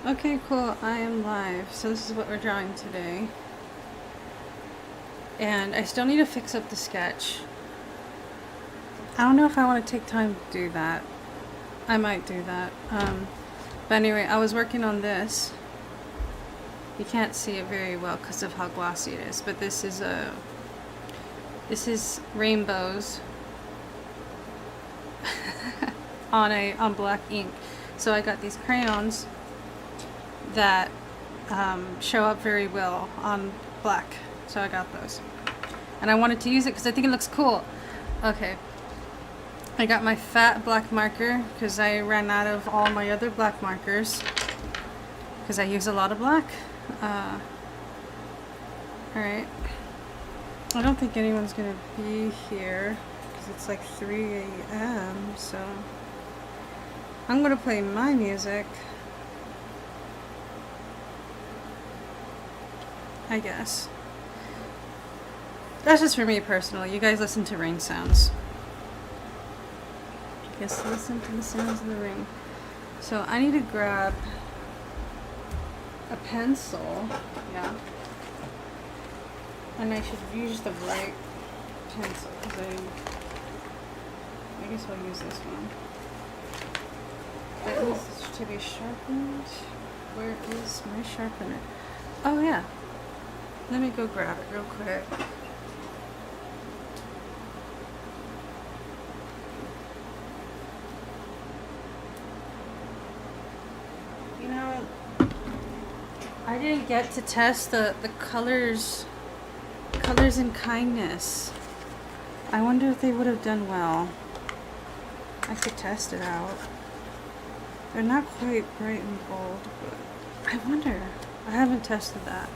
Okay, cool. I am live. So this is what we're drawing today. And I still need to fix up the sketch. I don't know if I want to take time to do that. I might do that. But anyway, I was working on this. You can't see it very well because of how glossy it is. But this is rainbows on black ink. So I got these crayons that show up very well on black, so I got those, and I wanted to use it because I think it looks cool. Okay, I got my fat black marker because I ran out of all my other black markers because I use a lot of black. Alright, I don't think anyone's gonna be here because it's like 3 a.m. so I'm gonna play my music, I guess. That's just for me personally. You guys listen to rain sounds. Just listen to the sounds of the rain. So I need to grab a pencil. Yeah. And I should use the right pencil because I guess I'll use this one. That needs to be sharpened. Where is my sharpener? Oh yeah. Let me go grab it real quick. You know, I didn't get to test the colors in kindness. I wonder if they would have done well. I could test it out. They're not quite bright and bold, but I wonder. I haven't tested that.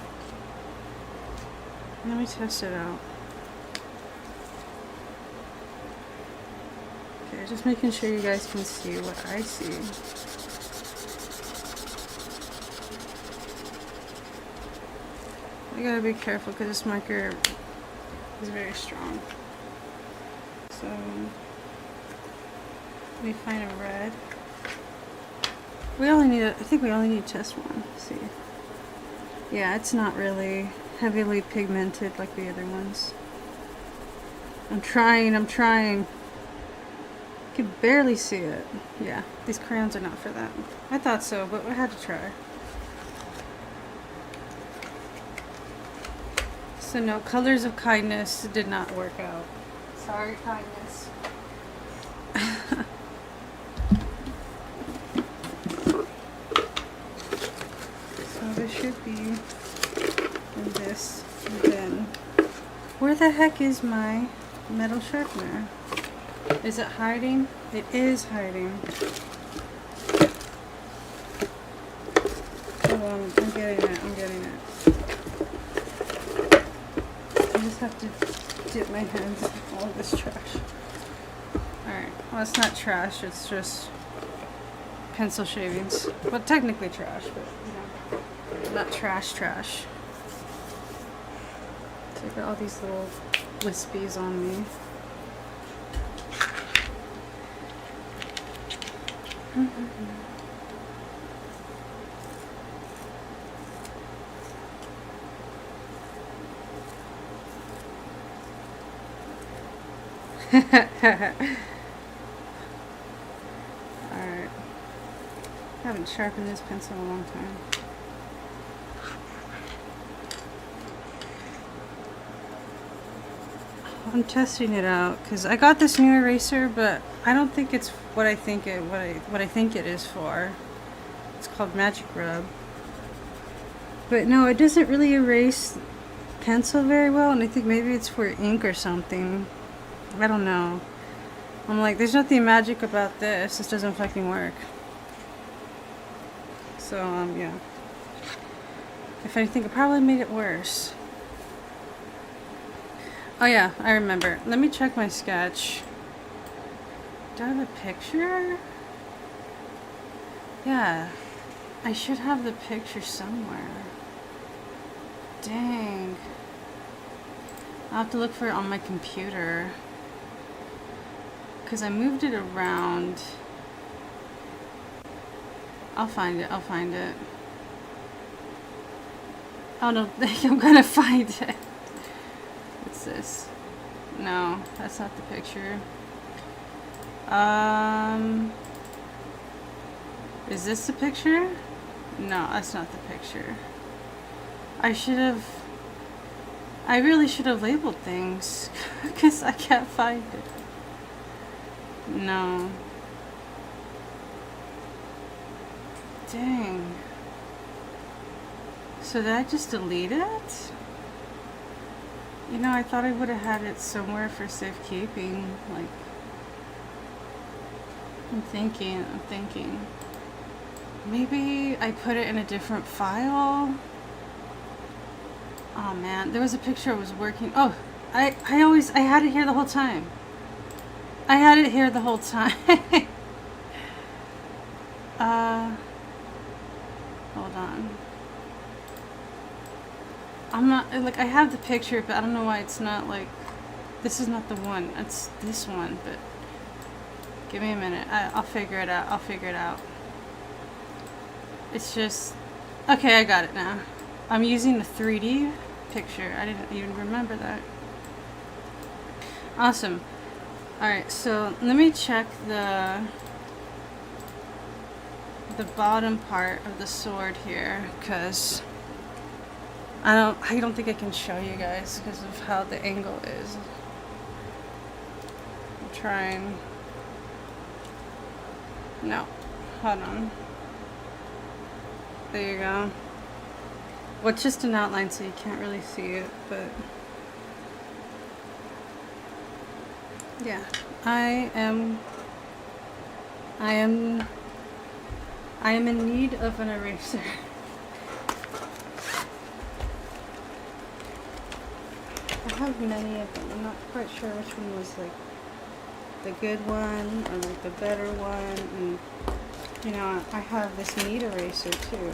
Let me test it out. Okay, just making sure you guys can see what I see. I gotta be careful because this marker is very strong. So, let me find a red. I think we only need just one. Let's see. Yeah, it's not really heavily pigmented like the other ones. I'm trying. I can barely see it. Yeah, these crayons are not for that. I thought so, but I had to try. So no, colors of kindness did not work out. Sorry, kindness. So there should be in this bin. Where the heck is my metal sharpener? Is it hiding? It is hiding. Hold on, I'm getting it. I just have to dip my hands in all of this trash. Alright, well it's not trash, it's just pencil shavings. Well, technically trash, but you know, not trash. So I got all these little wispies on me. Alright. I haven't sharpened this pencil in a long time. I'm testing it out because I got this new eraser, but I don't think it's what I think it is for. It's called Magic Rub. But no, it doesn't really erase pencil very well, and I think maybe it's for ink or something. I don't know. I'm like, there's nothing magic about this. This doesn't fucking work. So, yeah. If anything, it probably made it worse. Oh yeah, I remember. Let me check my sketch. Do I have a picture? Yeah. I should have the picture somewhere. Dang. I'll have to look for it on my computer. Because I moved it around. I'll find it. Oh no, I'm gonna find it. What's this? No, that's not the picture. Is this the picture? No, that's not the picture. I really should have labeled things because I can't find it. No. Dang. So did I just delete it? You know, I thought I would have had it somewhere for safekeeping. Like, I'm thinking. Maybe I put it in a different file. Oh man, there was a picture I was working. Oh, I had it here the whole time. I had it here the whole time. Hold on. I'm not, like, I have the picture, but I don't know why it's not, like, this is not the one. It's this one, but give me a minute. I'll figure it out. It's just, okay, I got it now. I'm using the 3D picture. I didn't even remember that. Awesome. Alright, so let me check the bottom part of the sword here, because I don't think I can show you guys because of how the angle is. I'm trying. No, hold on. There you go. Well, it's just an outline, so you can't really see it, but yeah, I am in need of an eraser. I have many of them. I'm not quite sure which one was like the good one or like the better one. And you know, I have this neat eraser too,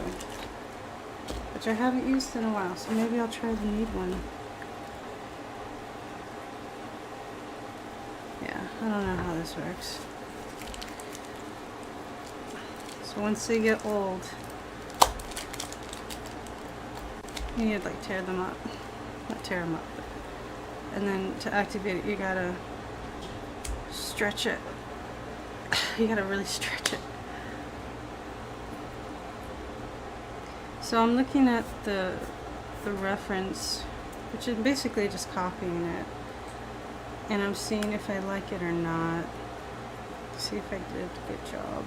which I haven't used in a while, so maybe I'll try the neat one. Yeah, I don't know how this works. So once they get old, you need to like tear them up. Not tear them up, but, and then to activate it, you gotta stretch it. You gotta really stretch it. So I'm looking at the reference, which is basically just copying it, and I'm seeing if I like it or not. See if I did a good job.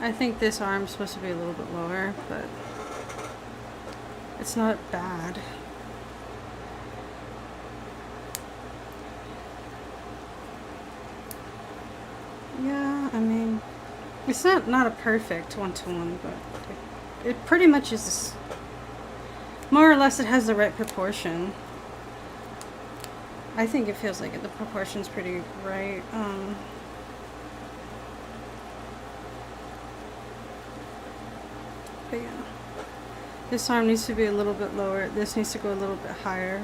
I think this arm's supposed to be a little bit lower, but it's not bad. Yeah, I mean, it's not a perfect one-to-one, but it pretty much is, more or less it has the right proportion. I think it feels like the proportion's pretty right. But yeah, this arm needs to be a little bit lower. This needs to go a little bit higher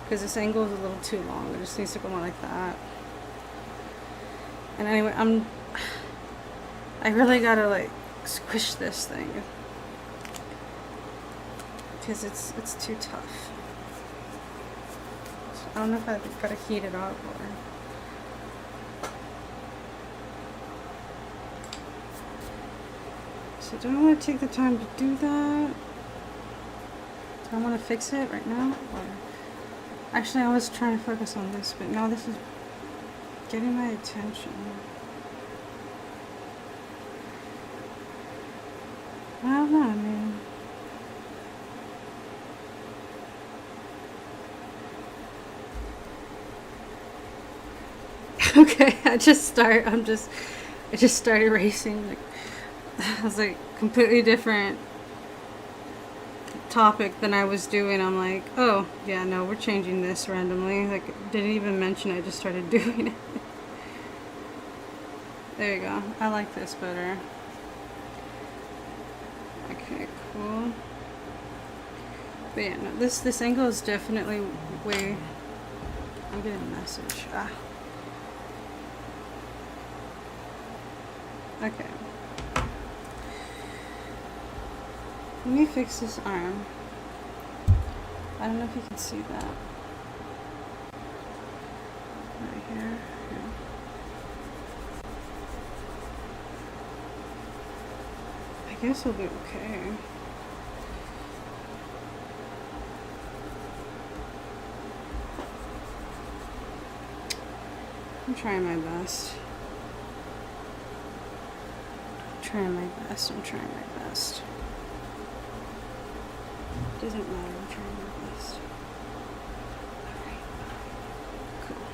because this angle is a little too long. It just needs to go more like that. And anyway, I really gotta like squish this thing because it's too tough. So I don't know if I've gotta heat it up or. So do I want to take the time to do that? Do I want to fix it right now? Or actually, I was trying to focus on this, but now this is getting my attention. I don't know, I mean, okay, I just started racing. Like, I was like completely different topic than I was doing. I'm like, oh yeah, no, we're changing this randomly. Like, didn't even mention I just started doing it. There you go. I like this better. Okay, cool. But yeah, no, this angle is definitely way. I'm getting a message. Okay. Let me fix this arm. I don't know if you can see that. Right here. Yeah. I guess it'll be okay. I'm trying my best. I'm trying my best. Doesn't matter, I'm trying my best. Alright. Cool.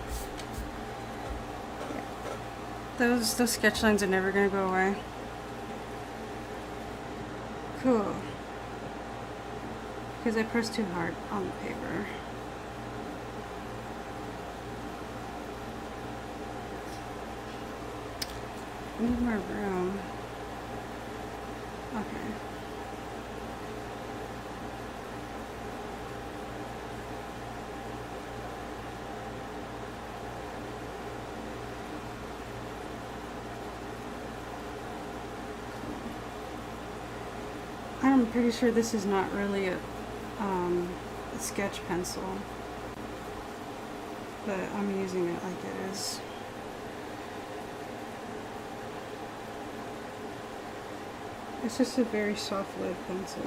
Yeah. Those sketch lines are never gonna go away. Cool. Because I pressed too hard on the paper. I need more room. Okay. I'm pretty sure this is not really a sketch pencil, but I'm using it like it is. It's just a very soft lead pencil.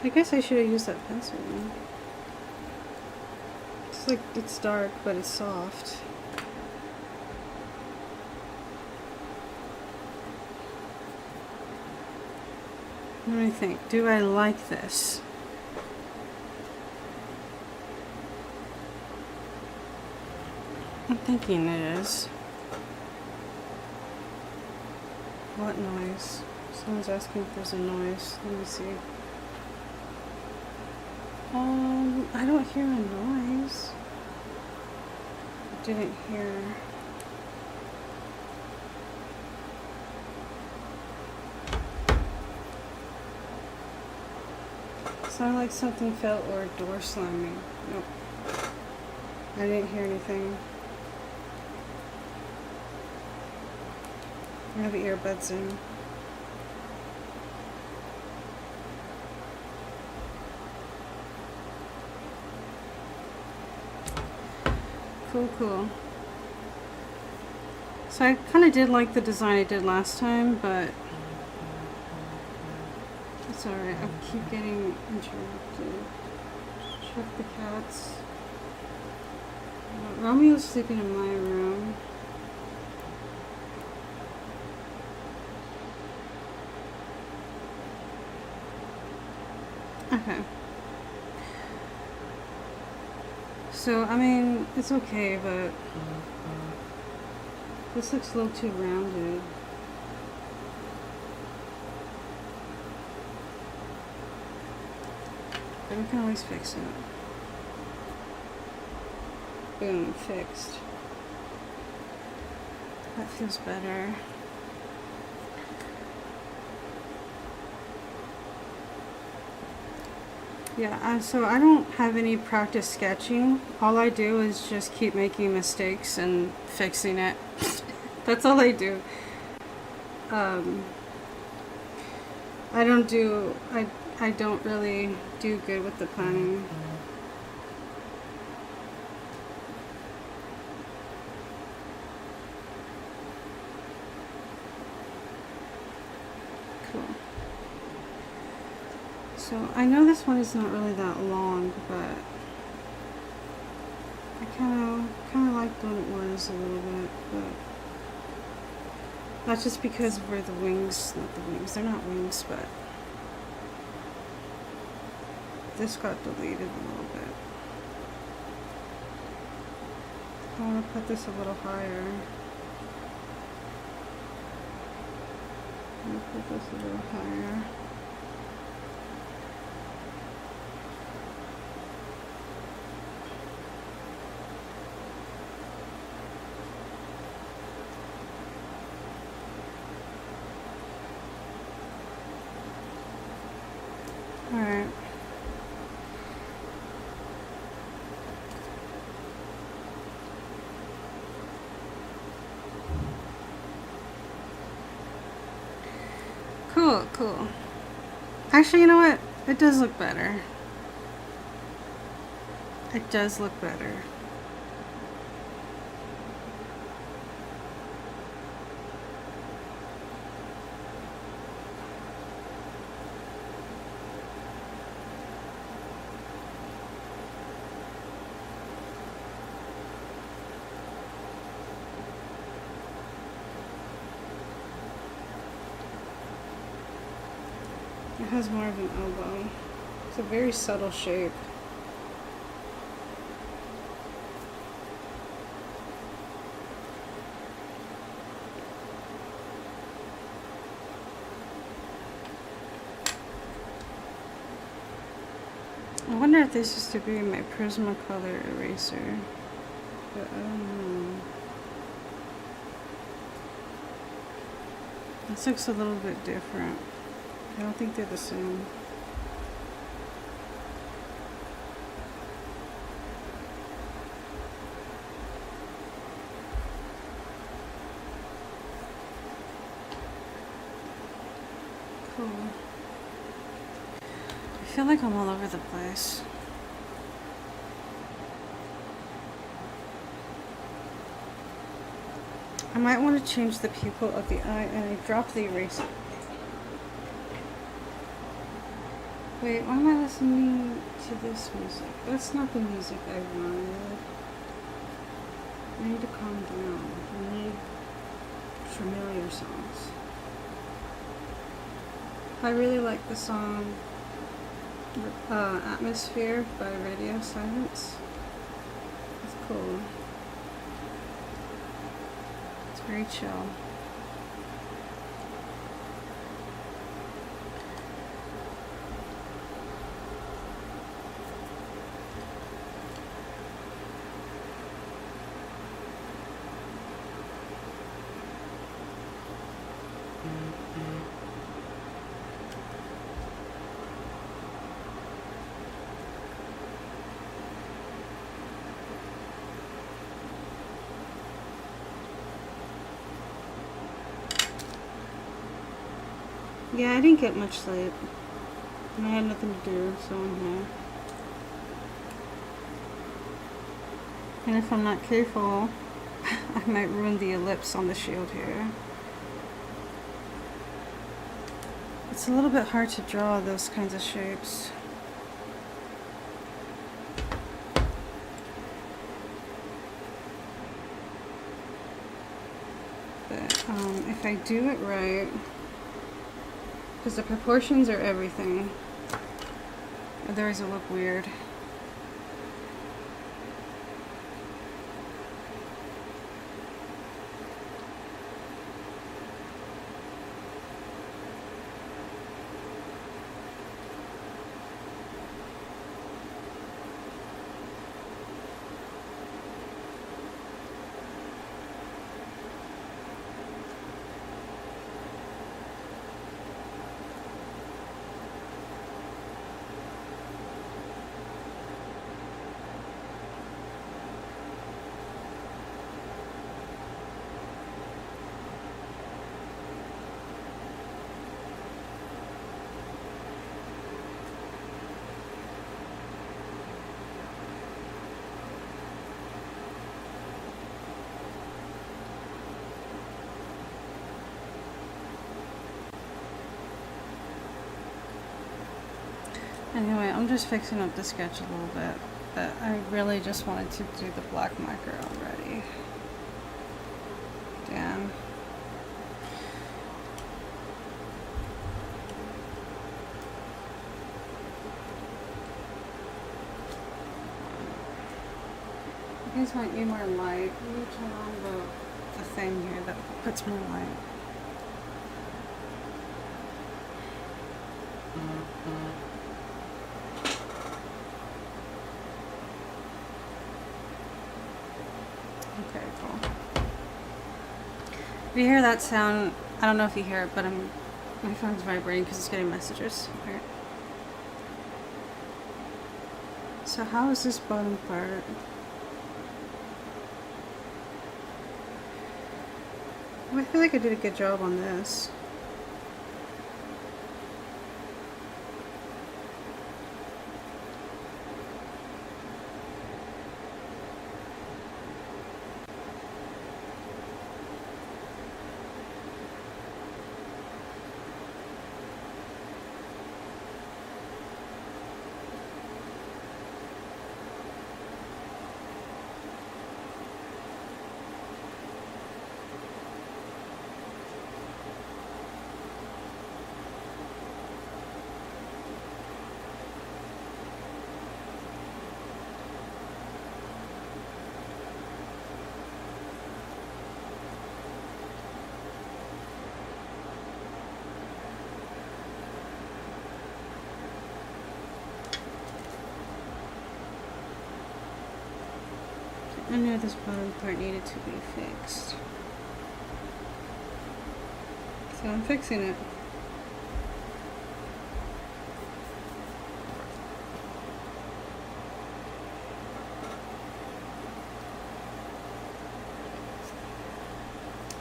I guess I should have used that pencil then. It's like, it's dark, but it's soft. What do I think? Do I like this? I'm thinking it is. What noise? Someone's asking if there's a noise. Let me see. I don't hear a noise. I didn't hear. Sounded like something fell or a door slamming. Nope. I didn't hear anything. I have earbuds in. Cool. So I kind of did like the design I did last time, but it's alright. I keep getting interrupted. Check the cats. Romeo's sleeping in my room. Okay. So, I mean, it's okay, but this looks a little too rounded. But we can always fix it. Boom, fixed. That feels better. Yeah, so I don't have any practice sketching. All I do is just keep making mistakes and fixing it. That's all I do. I don't really do good with the planning. Cool. So I know this one is not really that long, but I kind of liked what it was a little bit, but not just because of where the wings, not the wings, they're not wings, but this got deleted a little bit. I want to put this a little higher. Let me put this a little higher. Alright. Cool, cool. Actually, you know what? It does look better. It does look better. It has more of an elbow. It's a very subtle shape. I wonder if this used to be my Prismacolor eraser, but I don't know. This looks a little bit different. I don't think they're the same. Cool. I feel like I'm all over the place. I might want to change the pupil of the eye, and I dropped the eraser. Wait, why am I listening to this music? That's not the music I wanted. I need to calm down. I need familiar songs. I really like the song Atmosphere by Radio Silence. It's cool. It's very chill. Yeah, I didn't get much sleep. And I had nothing to do, so I'm here. And if I'm not careful, I might ruin the ellipse on the shield here. It's a little bit hard to draw those kinds of shapes. But if I do it right, because the proportions are everything, otherwise it'll look weird. Anyway, I'm just fixing up the sketch a little bit, but I really just wanted to do the black marker already. Damn. You guys might need more light. Let me turn on the thing here that puts more light. Okay, cool. If you hear that sound, I don't know if you hear it, but my phone's vibrating because it's getting messages. Okay. So how is this bottom part? I feel like I did a good job on this. I knew this bottom part needed to be fixed. So I'm fixing it.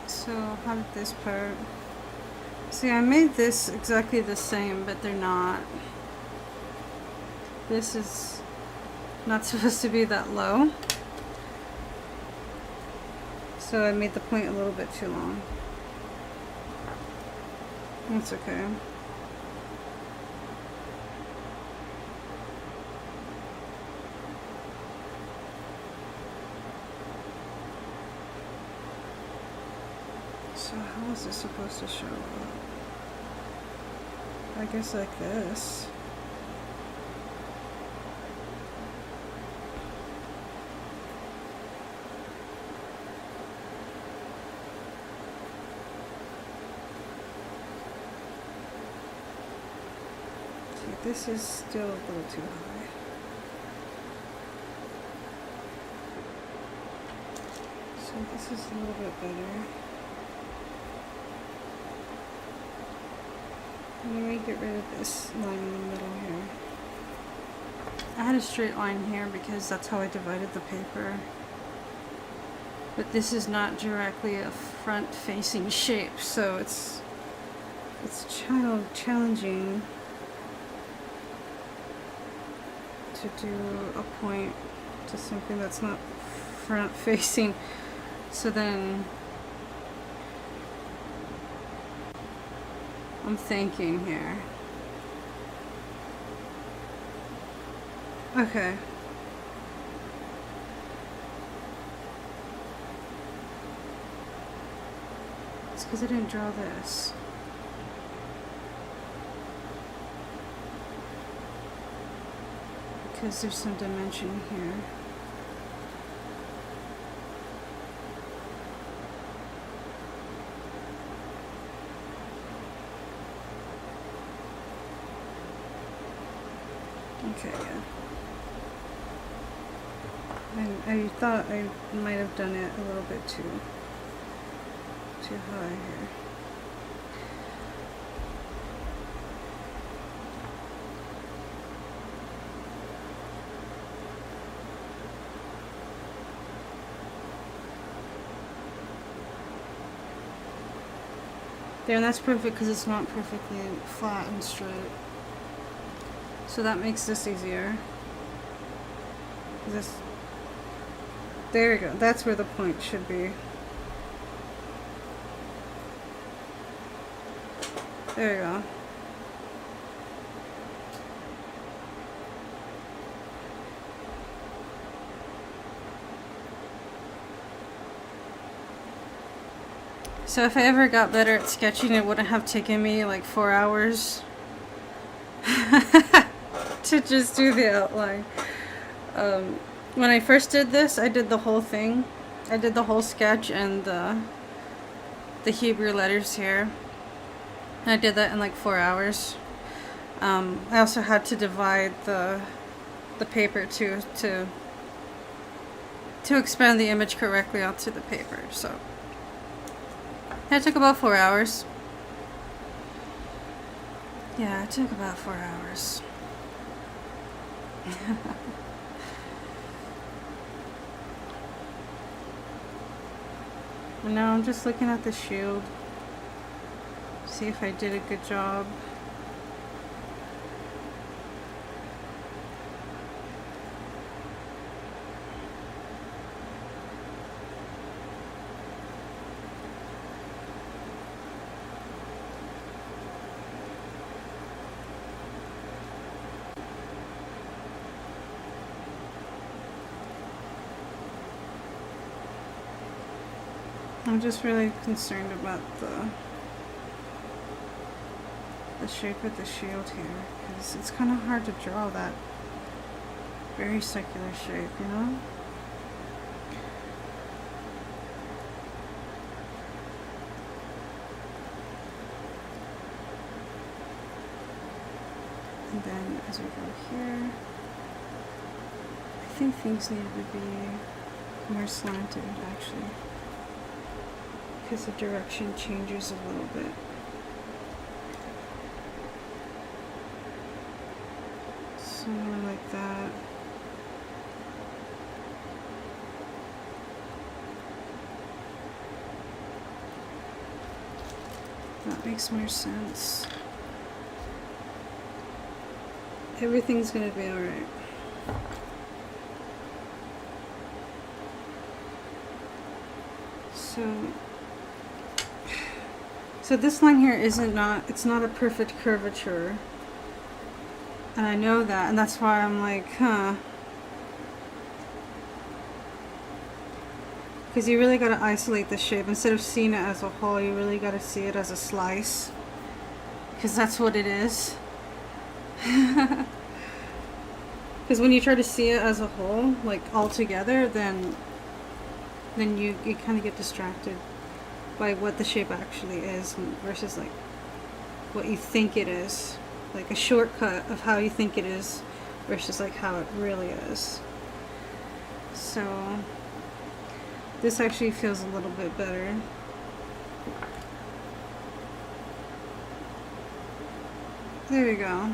So how did this part? See, I made this exactly the same, but they're not. This is not supposed to be that low. So I made the point a little bit too long. That's okay. So how is this supposed to show up? I guess like this. See, this is still a little too high. So this is a little bit better. Let me get rid of this line in the middle here. I had a straight line here because that's how I divided the paper. But this is not directly a front-facing shape, so it's challenging to do a point to something that's not front-facing. So then I'm thinking here. Okay. It's because I didn't draw this. Because there's some dimension here. Okay, yeah. I thought I might have done it a little bit too high here. There, and that's perfect because it's not perfectly flat and straight. So that makes this easier. This, there we go. That's where the point should be. There you go. So if I ever got better at sketching, it wouldn't have taken me like 4 hours to just do the outline. When I first did this, I did the whole thing. I did the whole sketch and the Hebrew letters here. I did that in like 4 hours. I also had to divide the paper to expand the image correctly onto the paper. So that took about 4 hours. Yeah, it took about 4 hours. And now I'm just looking at the shield. See if I did a good job. I'm just really concerned about the shape of the shield here, because it's kind of hard to draw that very circular shape, you know? And then as we go here, I think things need to be more slanted actually, because the direction changes a little bit. Somewhere like that. That makes more sense. Everything's gonna be alright. So this line here it's not a perfect curvature. And I know that, and that's why I'm like, huh. Because you really got to isolate the shape. Instead of seeing it as a whole, you really got to see it as a slice. Because that's what it is. Because when you try to see it as a whole, like all together, then you kind of get distracted by what the shape actually is versus like what you think it is. Like a shortcut of how you think it is versus like how it really is. So this actually feels a little bit better. There we go.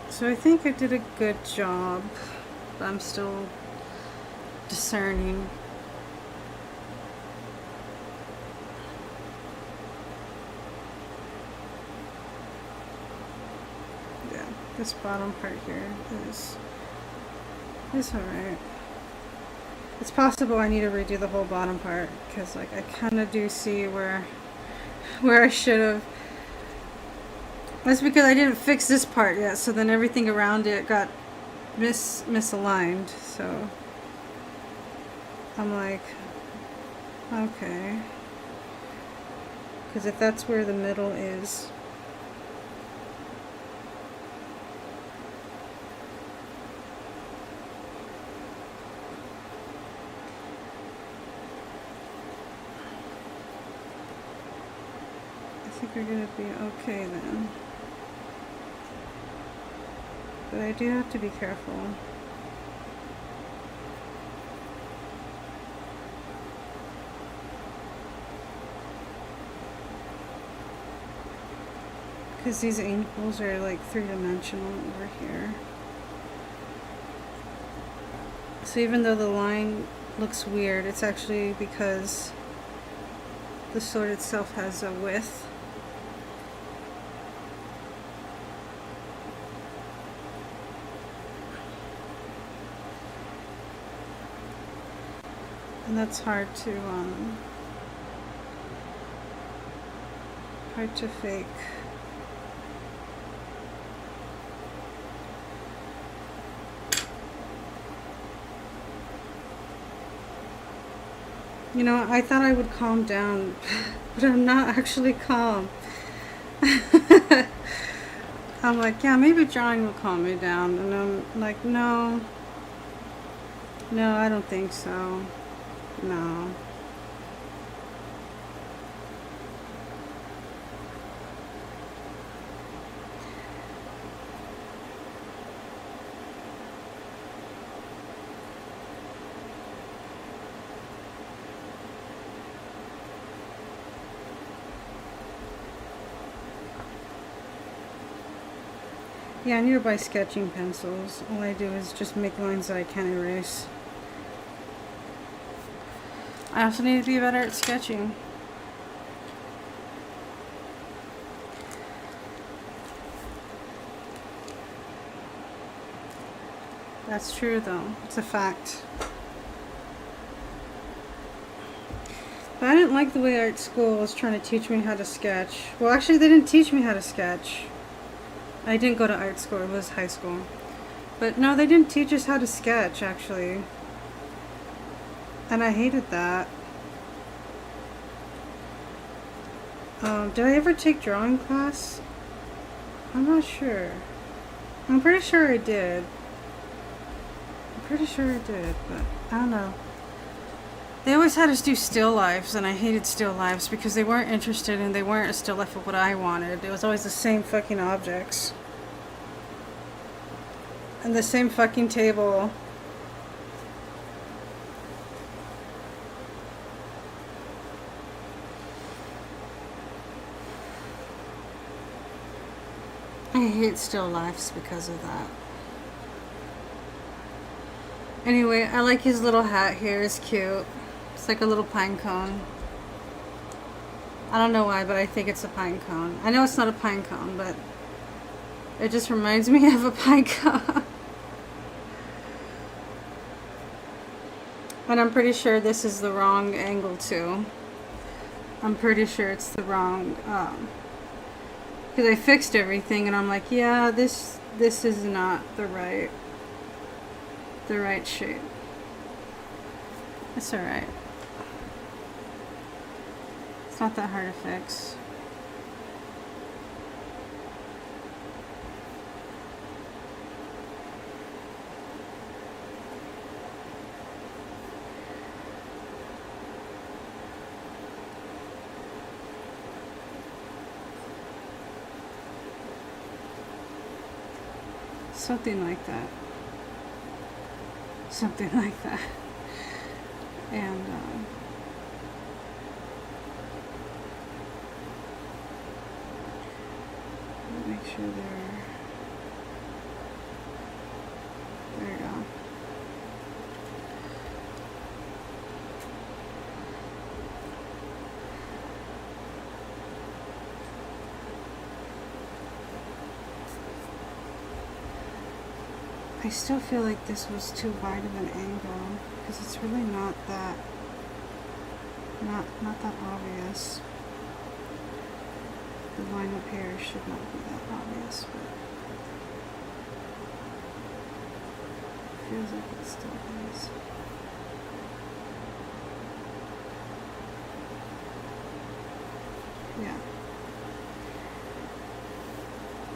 So I think I did a good job, but I'm still discerning. Yeah, this bottom part here is alright. It's possible I need to redo the whole bottom part, because like I kind of do see where I should have. That's because I didn't fix this part yet, so then everything around it got misaligned. So I'm like, okay, because if that's where the middle is, I think we're gonna be okay then. But I do have to be careful. Because these angles are like three-dimensional over here. So even though the line looks weird, it's actually because the sword itself has a width. And that's hard to fake. You know, I thought I would calm down, but I'm not actually calm. I'm like, yeah, maybe drawing will calm me down. And I'm like, no, I don't think so. No. Yeah, I need to buy sketching pencils. All I do is just make lines that I can't erase. I also need to be better at sketching. That's true though, it's a fact. But I didn't like the way art school was trying to teach me how to sketch. Well, actually they didn't teach me how to sketch. I didn't go to art school, it was high school. But no, they didn't teach us how to sketch actually. And I hated that. Did I ever take drawing class? I'm not sure. I'm pretty sure I did. pretty sure it did, but I don't know. They always had us do still lifes, and I hated still lifes because they weren't interested and they weren't a still life of what I wanted. It was always the same fucking objects. And the same fucking table. I hate still lifes because of that. Anyway, I like his little hat here. It's cute. It's like a little pine cone. I don't know why, but I think it's a pine cone. I know it's not a pine cone, but it just reminds me of a pine cone. And I'm pretty sure this is the wrong angle too. I'm pretty sure it's the wrong, because I fixed everything and I'm like, yeah, this is not the right shape. It's alright. It's not that hard to fix. Something like that. Something like that. And make sure there you go. I still feel like this was too wide of an angle because it's really not that obvious. The line up here should not be that obvious, but it feels like it still is. Yeah.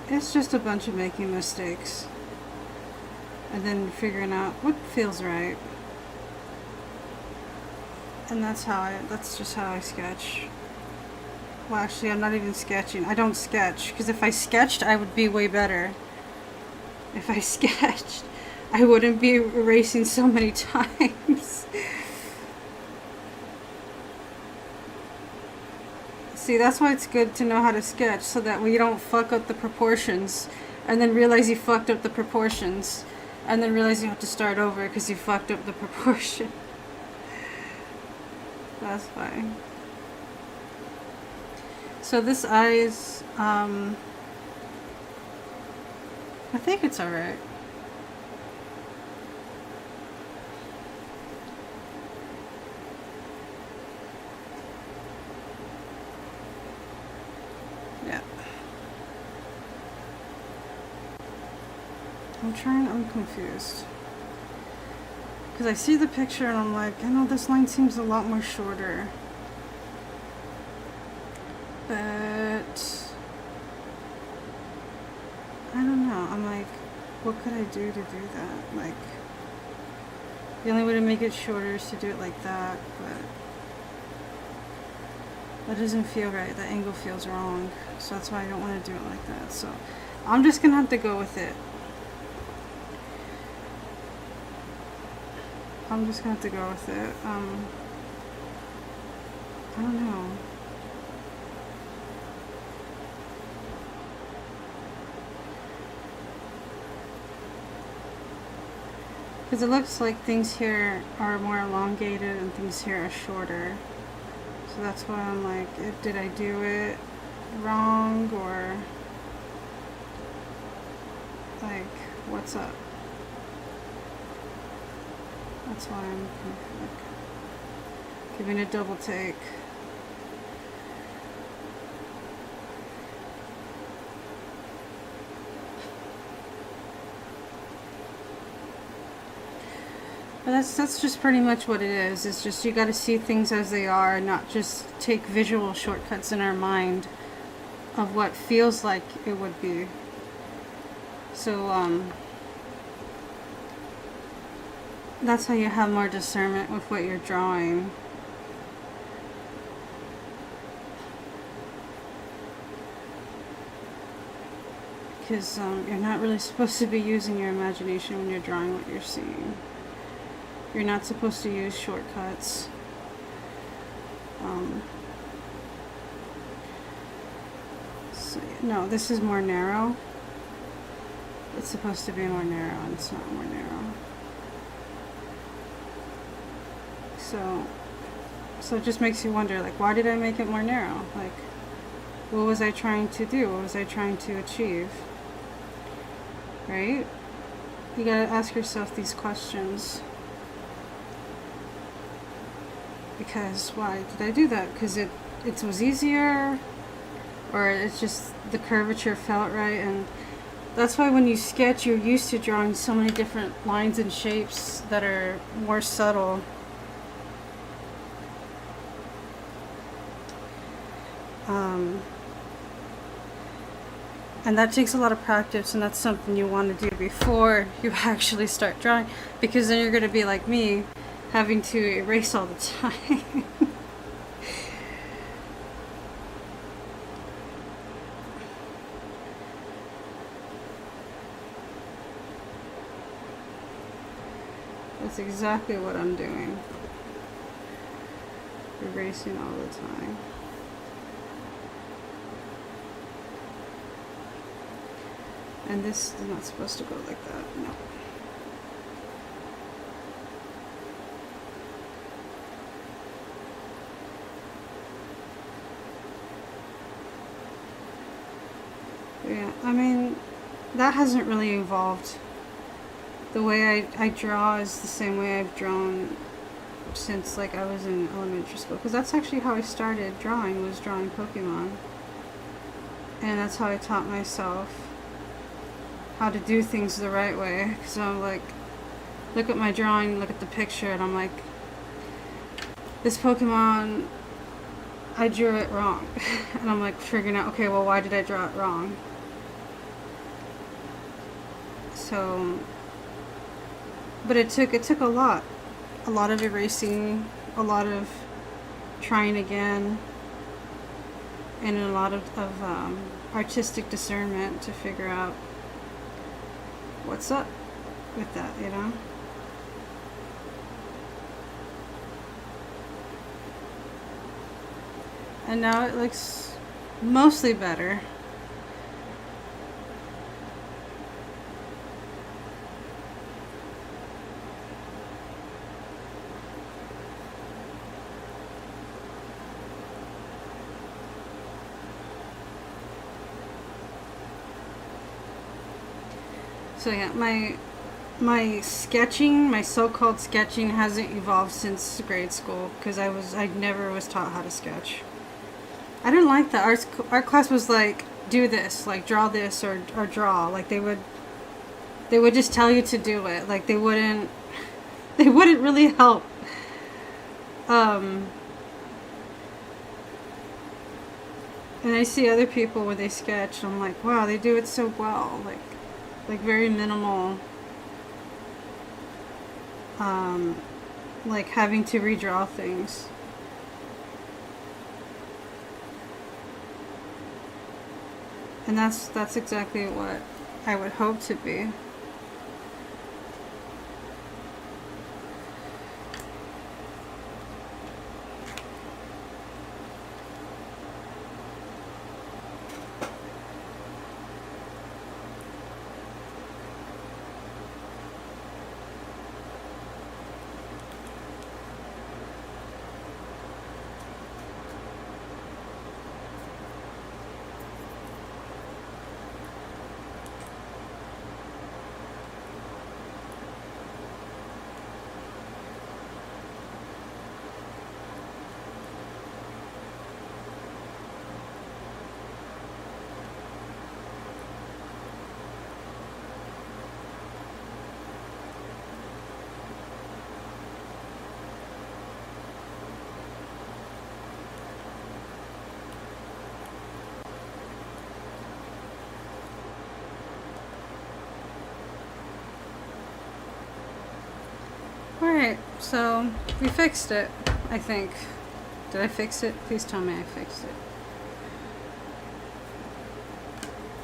It's just a bunch of making mistakes. And then figuring out what feels right. And that's just how I sketch. Well, actually, I'm not even sketching. I don't sketch, because if I sketched, I would be way better. If I sketched, I wouldn't be erasing so many times. See, that's why it's good to know how to sketch, so that way you don't fuck up the proportions, and then realize you fucked up the proportions. And then realize you have to start over because you fucked up the proportion. That's fine. So this eye's, I think it's alright. Yeah. I'm confused. Because I see the picture and I'm like, I know this line seems a lot more shorter. But I don't know. I'm like, what could I do to do that? Like, the only way to make it shorter is to do it like that, but that doesn't feel right. The angle feels wrong. So that's why I don't want to do it like that. So I'm just going to have to go with it. I'm just going to have to go with it. I don't know. Because it looks like things here are more elongated and things here are shorter. So that's why I'm like, did I do it wrong, or like, what's up? That's why I'm like giving a double take. But that's just pretty much what it is. It's just you got to see things as they are, not just take visual shortcuts in our mind of what feels like it would be. So that's how you have more discernment with what you're drawing. Because you're not really supposed to be using your imagination when you're drawing what you're seeing. You're not supposed to use shortcuts. So, no, this is more narrow. It's supposed to be more narrow, and it's not more narrow. So it just makes you wonder, like, why did I make it more narrow? Like, what was I trying to do? What was I trying to achieve? Right? You gotta ask yourself these questions. Because why did I do that? Because it was easier, or it's just the curvature felt right. And that's why when you sketch, you're used to drawing so many different lines and shapes that are more subtle. And that takes a lot of practice, and that's something you want to do before you actually start drawing, because then you're going to be like me, having to erase all the time. That's exactly what I'm doing. Erasing all the time. And this is not supposed to go like that, no. Yeah, I mean, that hasn't really evolved. The way I draw is the same way I've drawn since, like, I was in elementary school. Because that's actually how I started drawing, was drawing Pokemon. And that's how I taught myself how to do things the right way. So I'm like, look at my drawing, look at the picture, and I'm like, this Pokemon, I drew it wrong. And I'm like figuring out, okay, well, why did I draw it wrong? So, but it took a lot of erasing, a lot of trying again, and a lot of artistic discernment to figure out what's up with that, you know? And now it looks mostly better. So yeah, my sketching, my so-called sketching, hasn't evolved since grade school, because I never was taught how to sketch. I didn't like that. Art class was like, do this, like draw this or draw. Like they would just tell you to do it. Like they wouldn't really help. And I see other people where they sketch, and I'm like, wow, they do it so well. Like very minimal, like having to redraw things. And that's exactly what I would hope to be. Alright, so we fixed it, I think. Did I fix it? Please tell me I fixed it.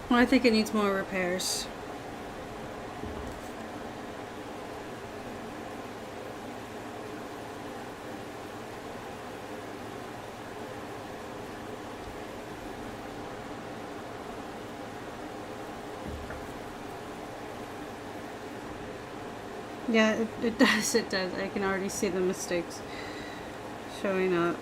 Well, I think it needs more repairs. Yeah, it does, it does. I can already see the mistakes showing up.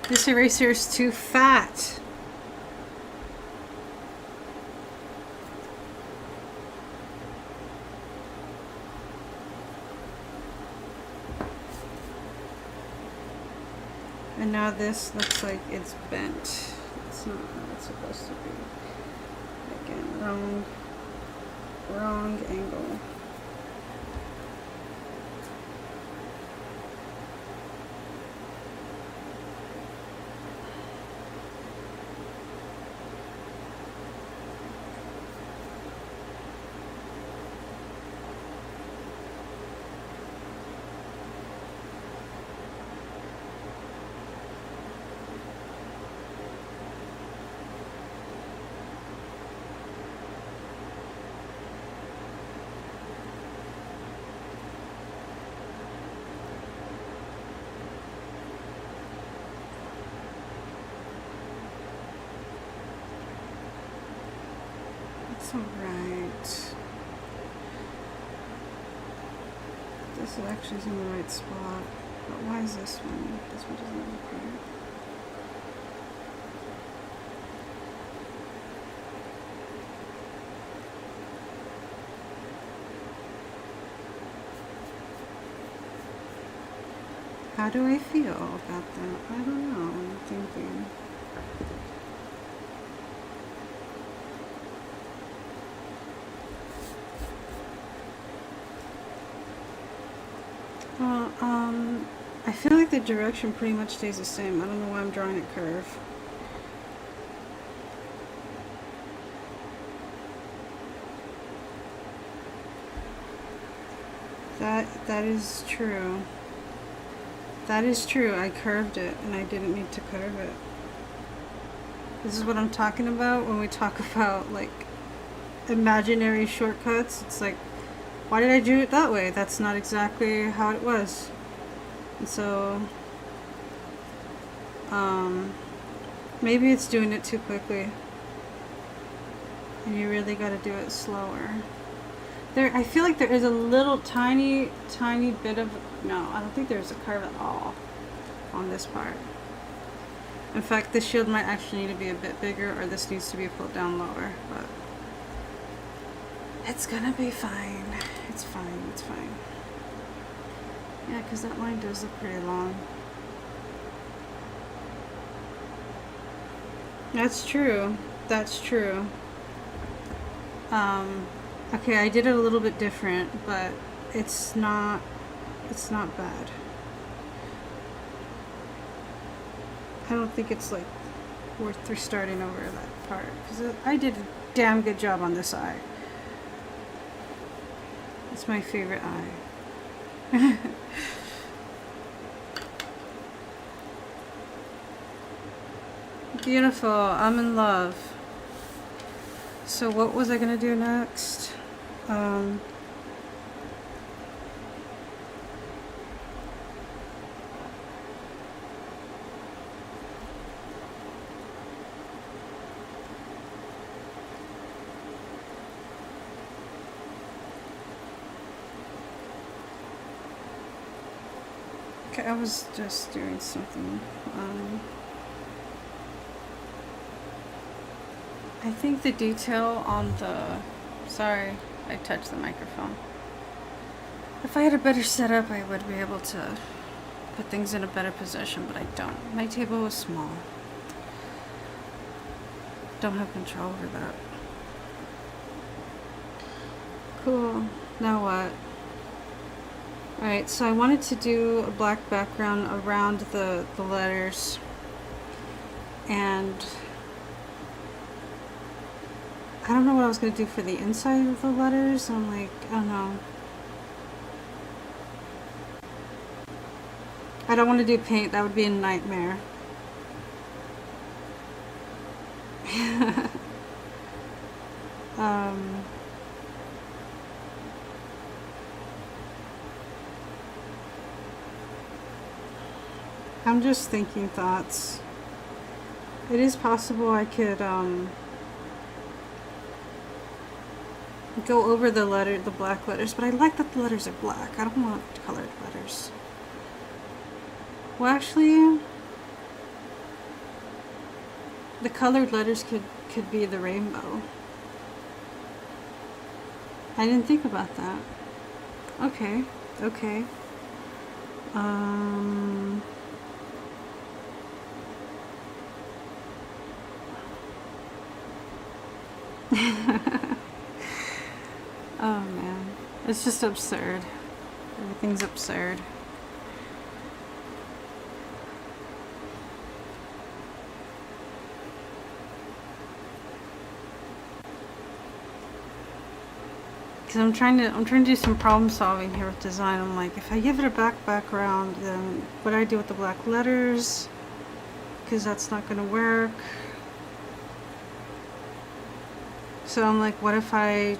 This eraser is too fat. And now this looks like it's bent. It's not how it's supposed to be. Again, wrong angle. Alright. This actually is in the right spot. But why is this one? This one doesn't look right. How do I feel about that? I don't know. I'm thinking. Well, I feel like the direction pretty much stays the same. I don't know why I'm drawing it curve. That is true. That is true. I curved it and I didn't need to curve it. This is what I'm talking about when we talk about like imaginary shortcuts. It's like, why did I do it that way? That's not exactly how it was. And so, maybe it's doing it too quickly. And you really gotta do it slower. I feel like there is a little tiny bit of, no, I don't think there's a curve at all on this part. In fact, this shield might actually need to be a bit bigger, or this needs to be pulled down lower, but it's gonna be fine. It's fine, it's fine. Yeah, because that line does look pretty long. That's true. That's true. Okay, I did it a little bit different, but it's not bad. I don't think it's like worth restarting over that part, because I did a damn good job on this eye. It's my favorite eye. Beautiful. I'm in love. So what was I gonna do next? Okay, I was just doing something. I think the detail on the... Sorry, I touched the microphone. If I had a better setup, I would be able to put things in a better position, but I don't. My table was small. Don't have control over that. Cool. Now what? Alright, so I wanted to do a black background around the letters. And I don't know what I was going to do for the inside of the letters. I'm like, I don't know. I don't want to do paint. That would be a nightmare. I'm just thinking thoughts. It is possible I could go over the black letters, but I like that the letters are black. I don't want colored letters. Well, actually, the colored letters could be the rainbow. I didn't think about that. Okay, okay. Oh man, it's just absurd. Everything's absurd. Because I'm trying to do some problem solving here with design. I'm like, if I give it a background, then what do I do with the black letters? Because that's not going to work. So I'm like, what if I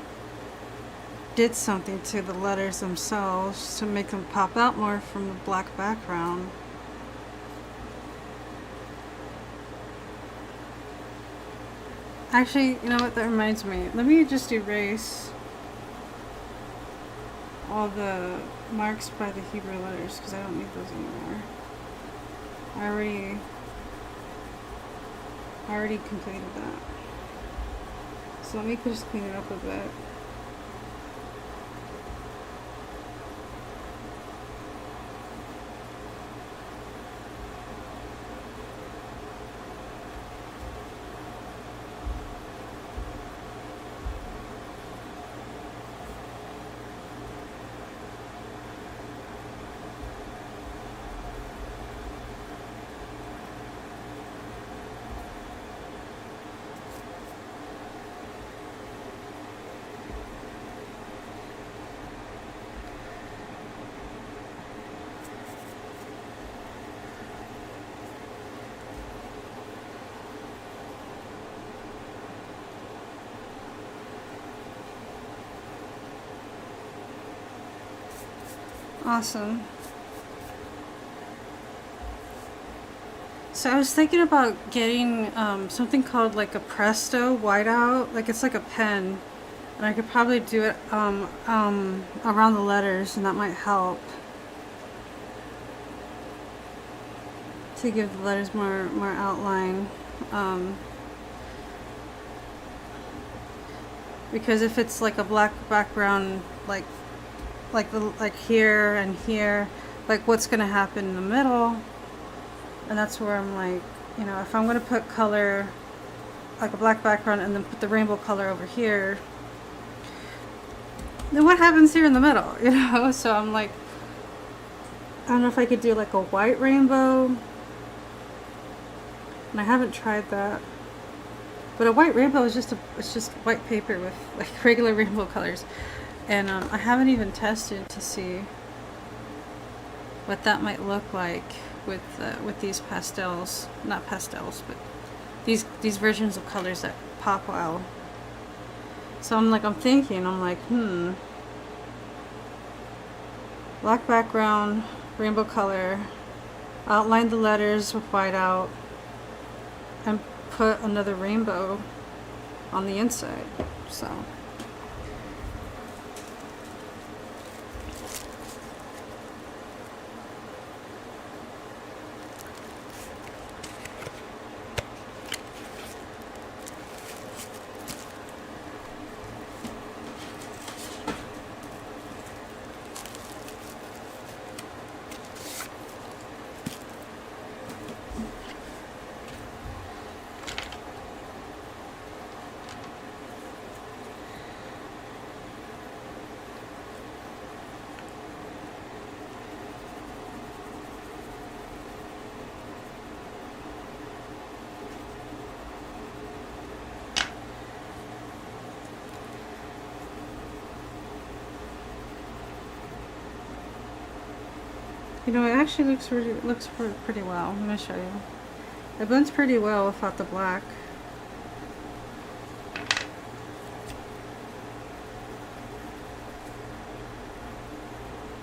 did something to the letters themselves to make them pop out more from the black background? Actually, you know what, that reminds me. Let me just erase all the marks by the Hebrew letters because I don't need those anymore. I already completed that. So let me just clean it up a bit. Awesome. So I was thinking about getting something called like a Presto whiteout. Like it's like a pen, and I could probably do it around the letters, and that might help to give the letters more outline. Because if it's like a black background, like here and here, like what's gonna happen in the middle? And that's where I'm like, you know, if I'm gonna put color, like a black background, and then put the rainbow color over here, then what happens here in the middle? You know, so I'm like, I don't know if I could do like a white rainbow, and I haven't tried that. But a white rainbow is it's just white paper with like regular rainbow colors. And I haven't even tested to see what that might look like with these pastels, not pastels, but these versions of colors that pop out. So I'm like, I'm like, black background, rainbow color, outline the letters with white out, and put another rainbow on the inside. So. You know, it actually looks pretty well. I'm gonna show you. It blends pretty well without the black.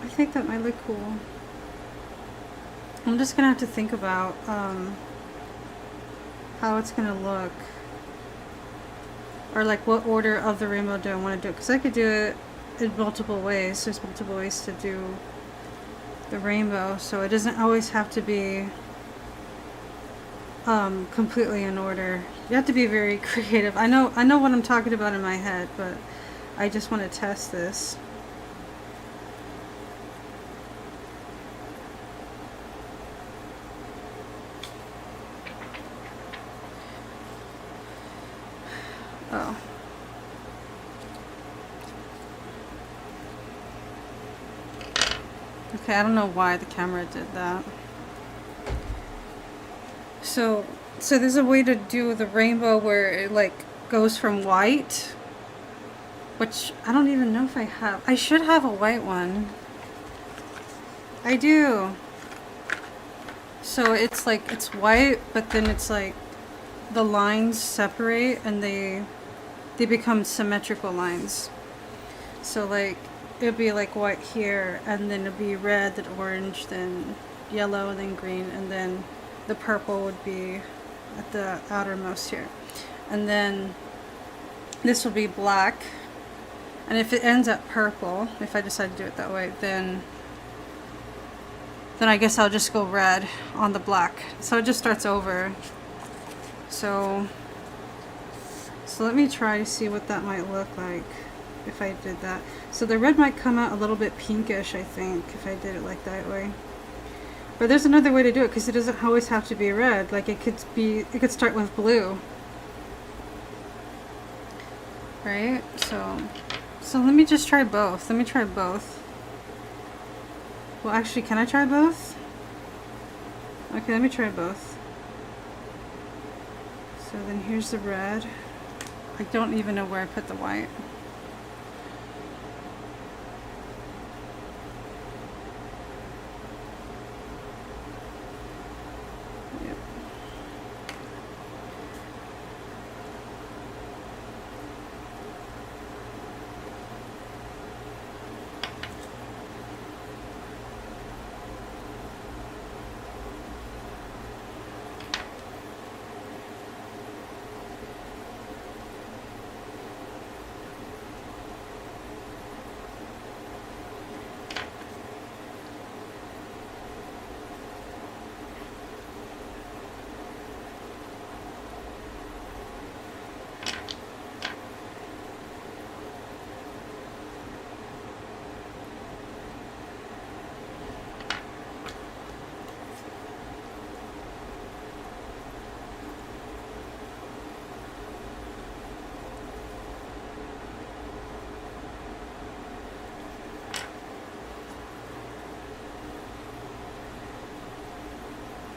I think that might look cool. I'm just gonna have to think about how it's gonna look, or like what order of the rainbow do I want to do it, because I could do it in multiple ways. There's multiple ways to do the rainbow, so it doesn't always have to be completely in order. You have to be very creative. I know what I'm talking about in my head, but I just want to test this. Oh. Okay, I don't know why the camera did that. So there's a way to do the rainbow where it like goes from white, which I don't even know if I have. I should have a white one. I do. So it's like, it's white, but then it's like the lines separate and they become symmetrical lines. So like it'll be like white here, and then it'll be red, then orange, then yellow, and then green, and then the purple would be at the outermost here, and then this will be black. And if it ends up purple, if I decide to do it that way, then I guess I'll just go red on the black. So it just starts over. So let me try to see what that might look like if I did that. So the red might come out a little bit pinkish, I think, if I did it like that way. But there's another way to do it, because it doesn't always have to be red. Like it could start with blue. Right? So let me just try both. Let me try both. Well, actually, can I try both? Okay, let me try both. So then here's the red. I don't even know where I put the white. Yep.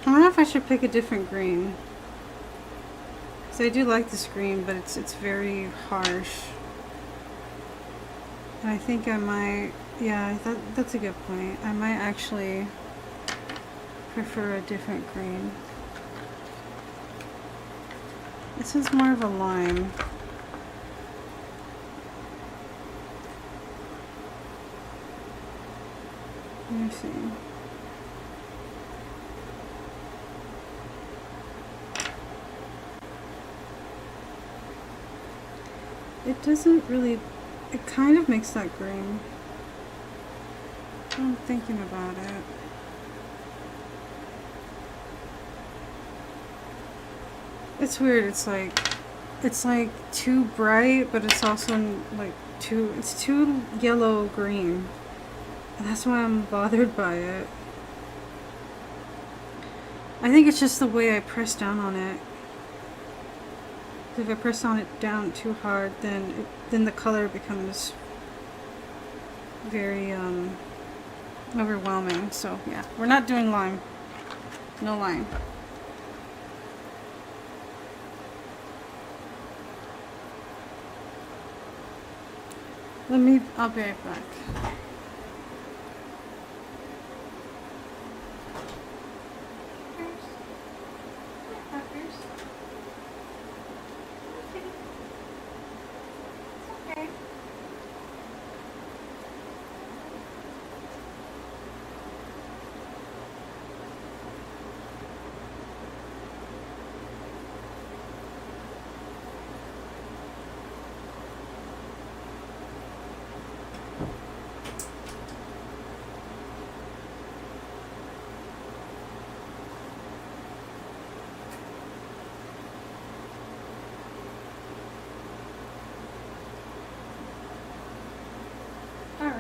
I don't know if I should pick a different green. So I do like this green, but it's very harsh. And I think I might, yeah, that's a good point. I might actually prefer a different green. This is more of a lime. Let me see. It doesn't really, it kind of makes that green. I'm thinking about it. It's weird, it's like too bright, but it's also like it's too yellow green. And that's why I'm bothered by it. I think it's just the way I press down on it. If I press on it down too hard, then the color becomes very overwhelming. So yeah, we're not doing lime. No lime. I'll be right back.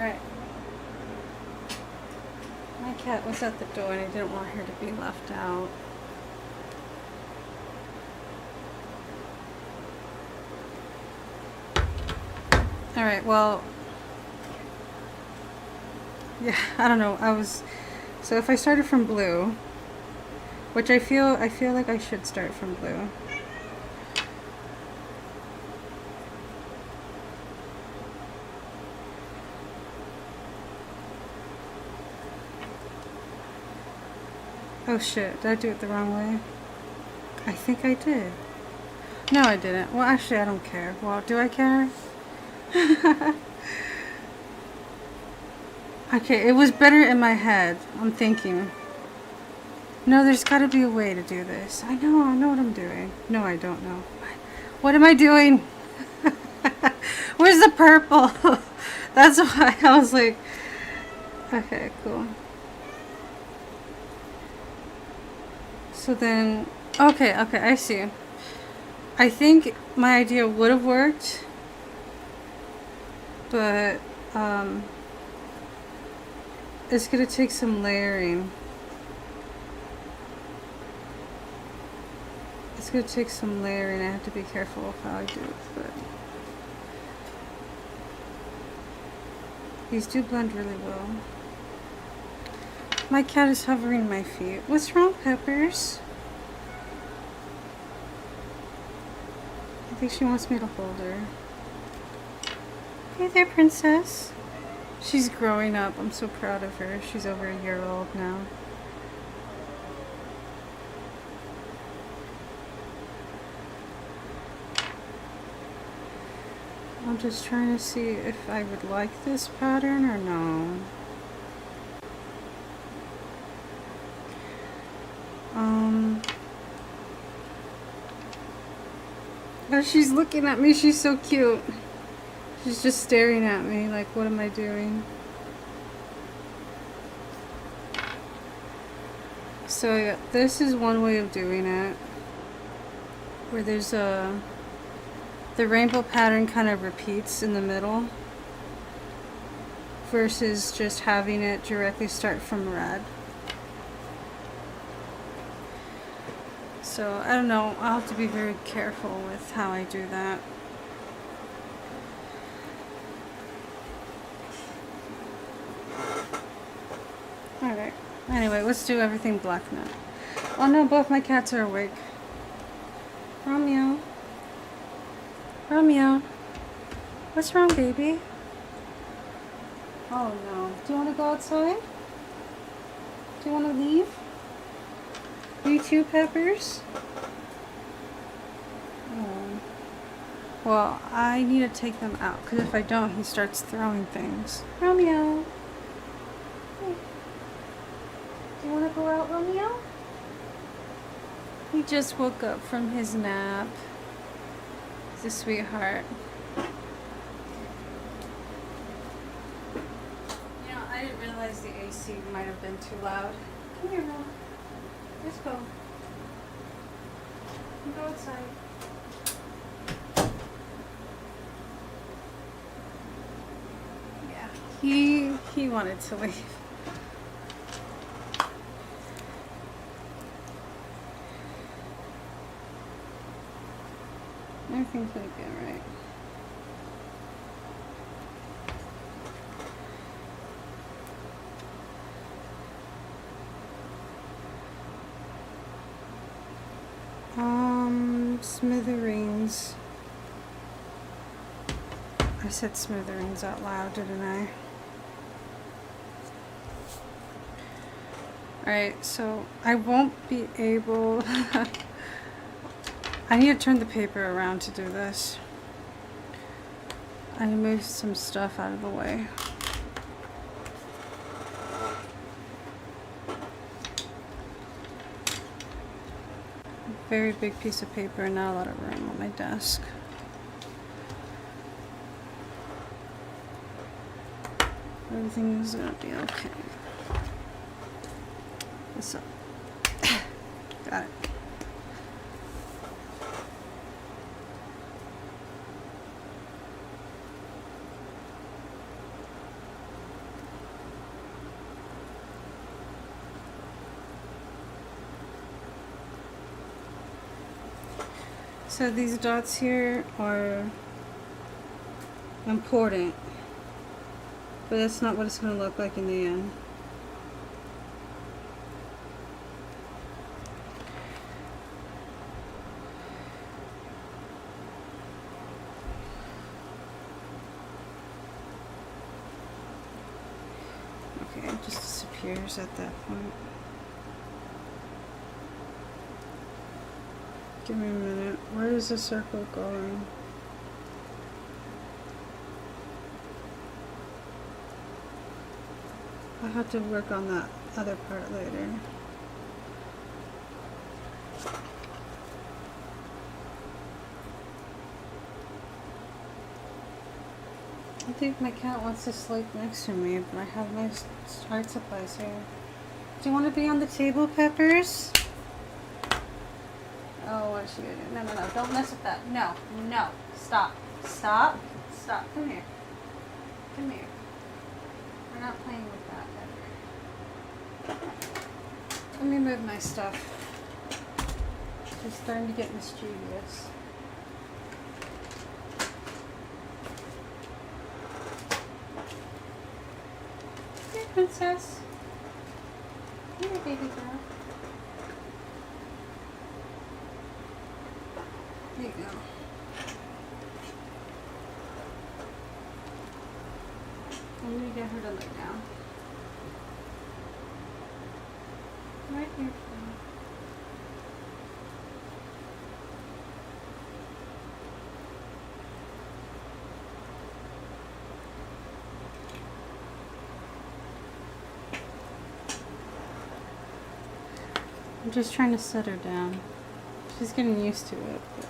Alright. My cat was at the door and I didn't want her to be left out. Alright, well, yeah, I don't know. So if I started from blue, which I feel like I should start from blue. Oh shit, did I do it the wrong way? I think I did. No, I didn't. Well, actually, I don't care. Well, do I care? Okay, it was better in my head. I'm thinking. No, there's got to be a way to do this. I know what I'm doing. No, I don't know. What am I doing? Where's the purple? That's why I was like, okay, cool. So then, okay, I see. I think my idea would have worked, but it's gonna take some layering. It's gonna take some layering. I have to be careful of how I do it, but these do blend really well. My cat is hovering my feet. What's wrong, Peppers? I think she wants me to hold her. Hey there, princess. She's growing up. I'm so proud of her. She's over a year old now. I'm just trying to see if I would like this pattern or no. Oh, she's looking at me. She's so cute. She's just staring at me like, what am I doing? So yeah, this is one way of doing it, where there's the rainbow pattern kind of repeats in the middle versus just having it directly start from red. So I don't know, I'll have to be very careful with how I do that. Alright, anyway, let's do everything black now. Oh no, both my cats are awake. Romeo. Romeo. What's wrong, baby? Oh no. Do you want to go outside? Do you want to leave? You too, Peppers? Oh. Well, I need to take them out, because if I don't, he starts throwing things. Romeo. Hey. Do you want to go out, Romeo? He just woke up from his nap. He's a sweetheart. You know, I didn't realize the AC might have been too loud. Come here, Mom. Let's go. Go outside. Yeah, he wanted to leave. Everything's gonna be alright. Smithereens. I said smithereens out loud, didn't I? Alright, so I won't be able... I need to turn the paper around to do this. I need to move some stuff out of the way. Very big piece of paper and not a lot of room on my desk. Everything is gonna be okay. What's up? Got it. So these dots here are important, but that's not what it's going to look like in the end. Okay, it just disappears at that point. Give me a minute. Where is the circle going? I'll have to work on that other part later. I think my cat wants to sleep next to me, but I have my art supplies here. Do you want to be on the table, Peppers? Oh, what is she gonna do? No, no, no, don't mess with that. No, no, stop, stop, stop. Come here. Come here. We're not playing with that, Pepper. Let me move my stuff. It's starting to get mischievous. Here, princess. Here, baby girl. There you go. I'm going to get her to lay down. Right here. I'm just trying to set her down. She's getting used to it. But...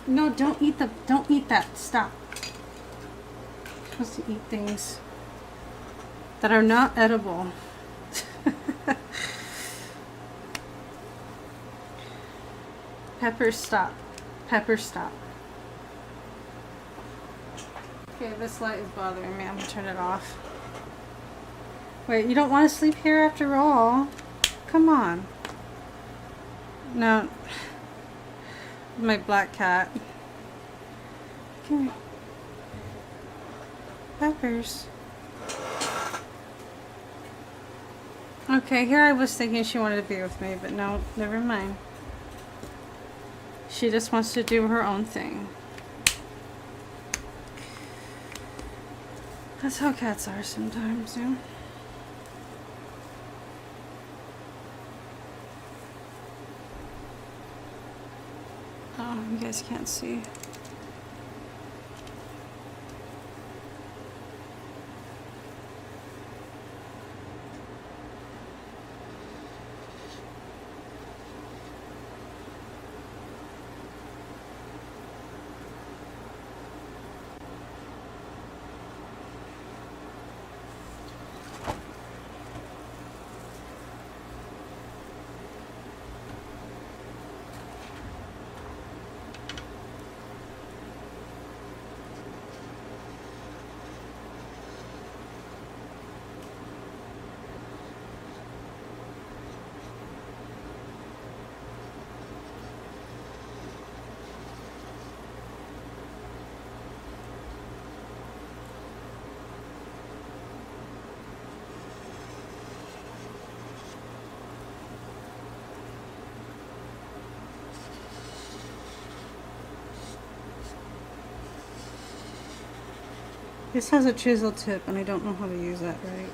No, don't eat that. Stop. You're supposed to eat things that are not edible. Pepper, stop. Pepper, stop. Okay, this light is bothering me. I'm gonna turn it off. Wait, you don't want to sleep here after all? Come on. No. My black cat. Come here. Peppers. Okay, here I was thinking she wanted to be with me, but no, never mind. She just wants to do her own thing. That's how cats are sometimes, yeah. Oh, you guys can't see. This has a chisel tip and I don't know how to use that right.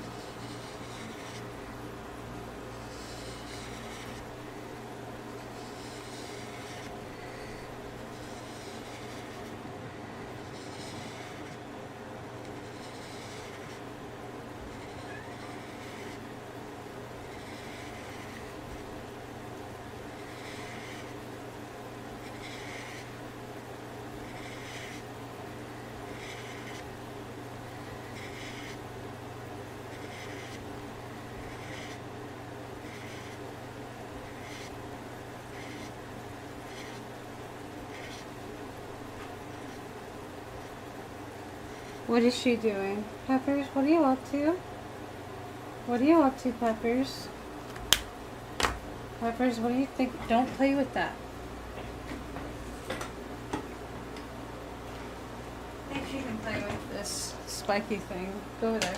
What is she doing? Peppers, what are you up to? What are you up to, Peppers? Peppers, what do you think? Don't play with that. she can play with this spiky thing. Go over there.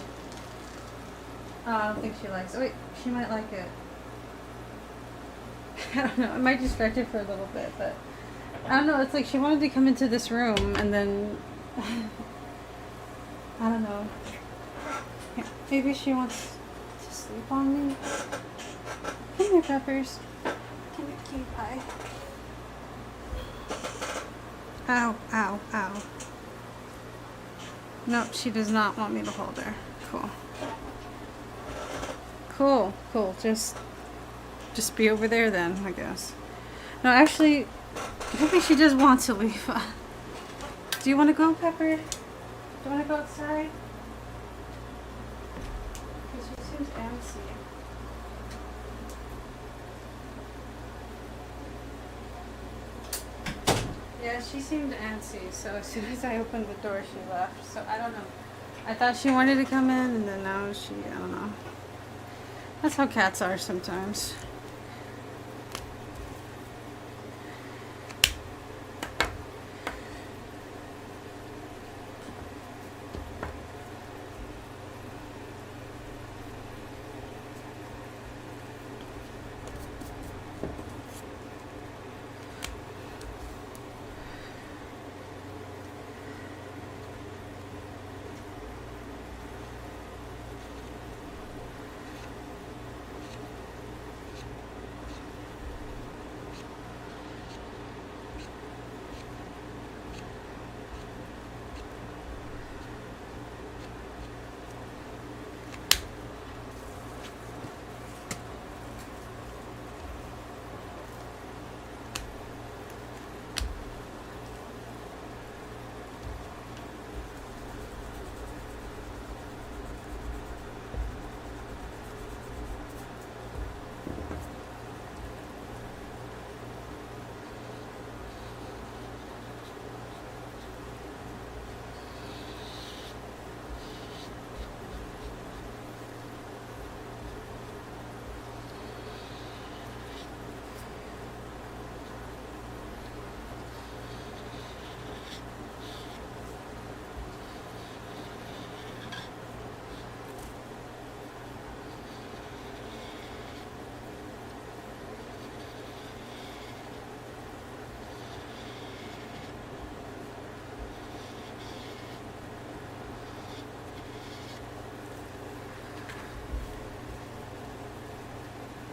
I don't think she likes it. Wait, she might like it. I don't know. It might distract her for a little bit, but I don't know. It's like she wanted to come into this room and then I don't know. Maybe she wants to sleep on me. Come here, Peppers. Come here, cutie pie. Ow, ow, ow. Nope, she does not want me to hold her. Cool. Cool, cool. Just be over there then, I guess. No, actually, maybe she does want to leave. Do you want to go, Pepper? Do you want to go outside? Because she seems antsy. Yeah, she seemed antsy, so as soon as I opened the door, she left. So I don't know. I thought she wanted to come in, and then now she, I don't know. That's how cats are sometimes.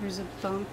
There's a bump.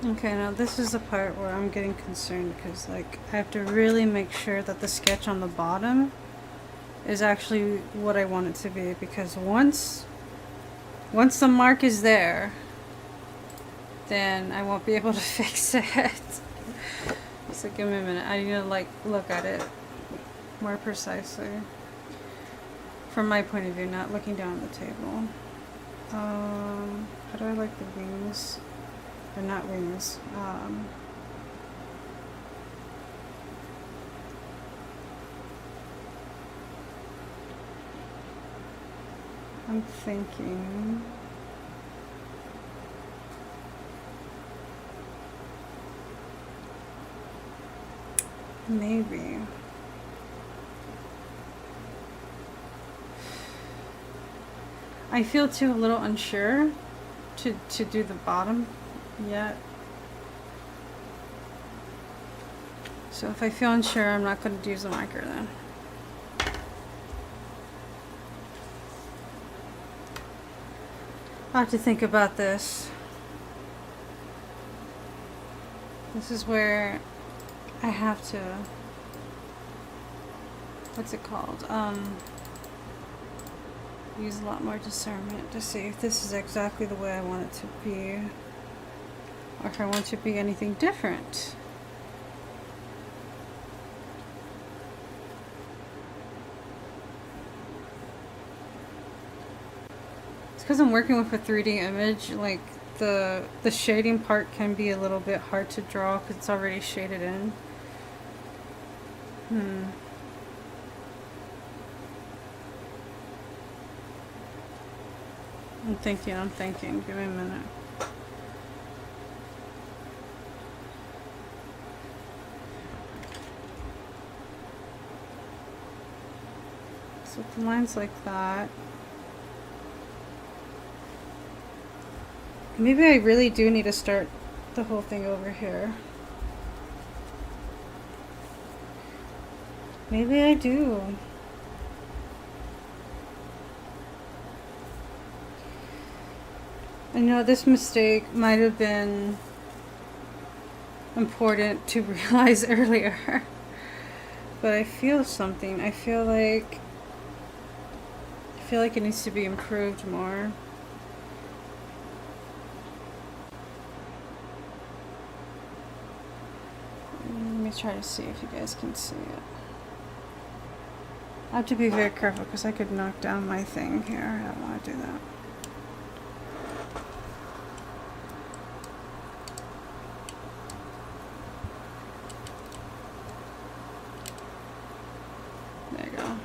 Okay, now this is the part where I'm getting concerned because, like, I have to really make sure that the sketch on the bottom is actually what I want it to be, because once the mark is there, then I won't be able to fix it. So give me a minute. I need to, like, look at it more precisely from my point of view, not looking down at the table. How do I like the wings? They're not wings. I'm thinking. Maybe. I feel too a little unsure to do the bottom yet. So if I feel unsure, I'm not going to use the marker then. I'll have to think about this. This is where I have to, what's it called? Use a lot more discernment to see if this is exactly the way I want it to be, or if I want it to be anything different. It's because I'm working with a 3D image, like the shading part can be a little bit hard to draw because it's already shaded in. I'm thinking. Give me a minute. So the lines like that. Maybe I really do need to start the whole thing over here. Maybe I do. I know this mistake might have been important to realize earlier, but I feel something. I feel like it needs to be improved more. Let me try to see if you guys can see it. I have to be very careful because I could knock down my thing here. I don't want to do that. There you go.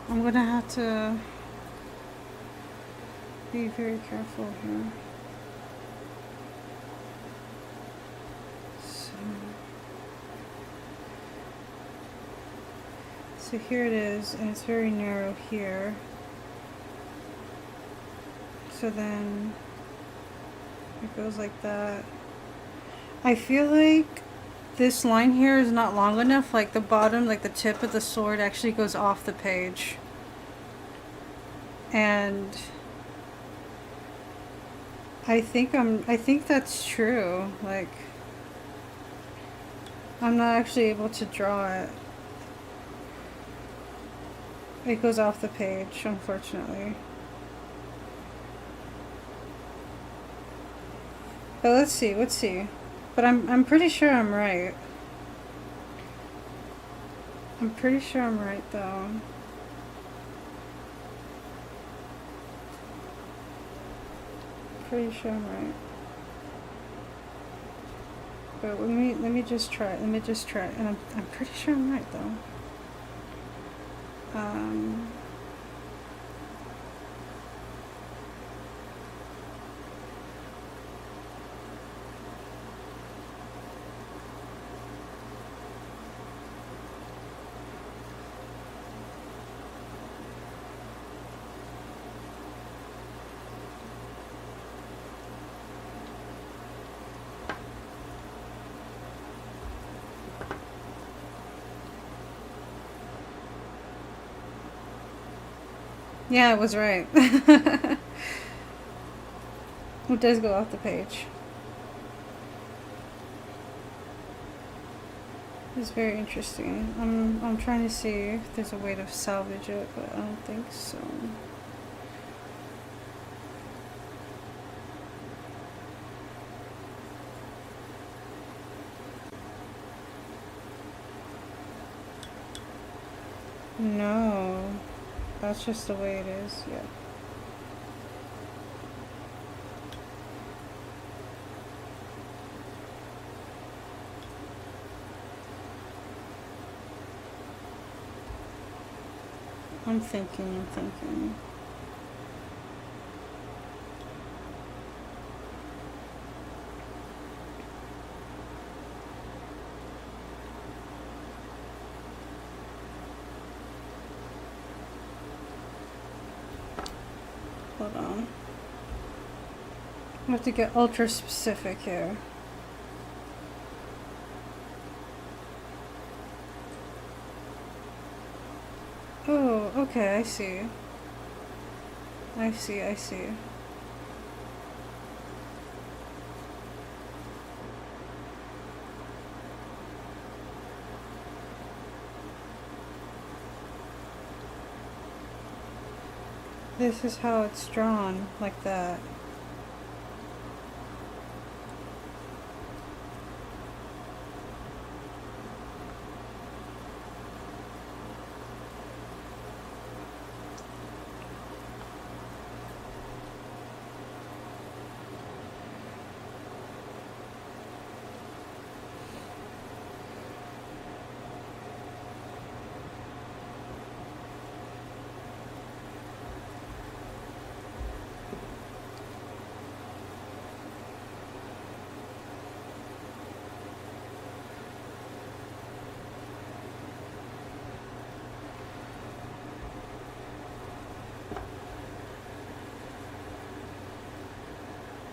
I'm going to have to be very careful here. So here it is, and it's very narrow here. So then it goes like that. I feel like this line here is not long enough, like the bottom, like the tip of the sword actually goes off the page. And I think that's true. Like, I'm not actually able to draw it. It goes off the page, unfortunately. But let's see. But I'm pretty sure I'm right. I'm pretty sure I'm right though. Pretty sure I'm right. But let me just try. And I'm pretty sure I'm right though. Yeah, I was right. It does go off the page. It's very interesting. I'm trying to see if there's a way to salvage it, but I don't think so. No, that's just the way it is. Yeah. I'm thinking. Hold on. I have to get ultra specific here. Oh, okay, I see. I see. This is how it's drawn, like that.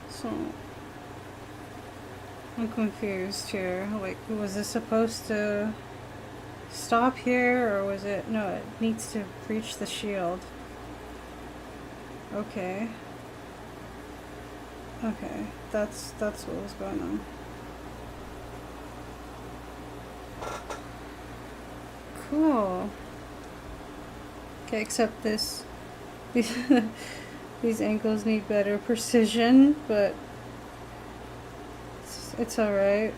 So, I'm confused here. Like, was this supposed to stop here, or was it? No, it needs to reach the shield. Okay. Okay, that's what was going on. Cool. Okay, except this. These ankles need better precision, but it's alright.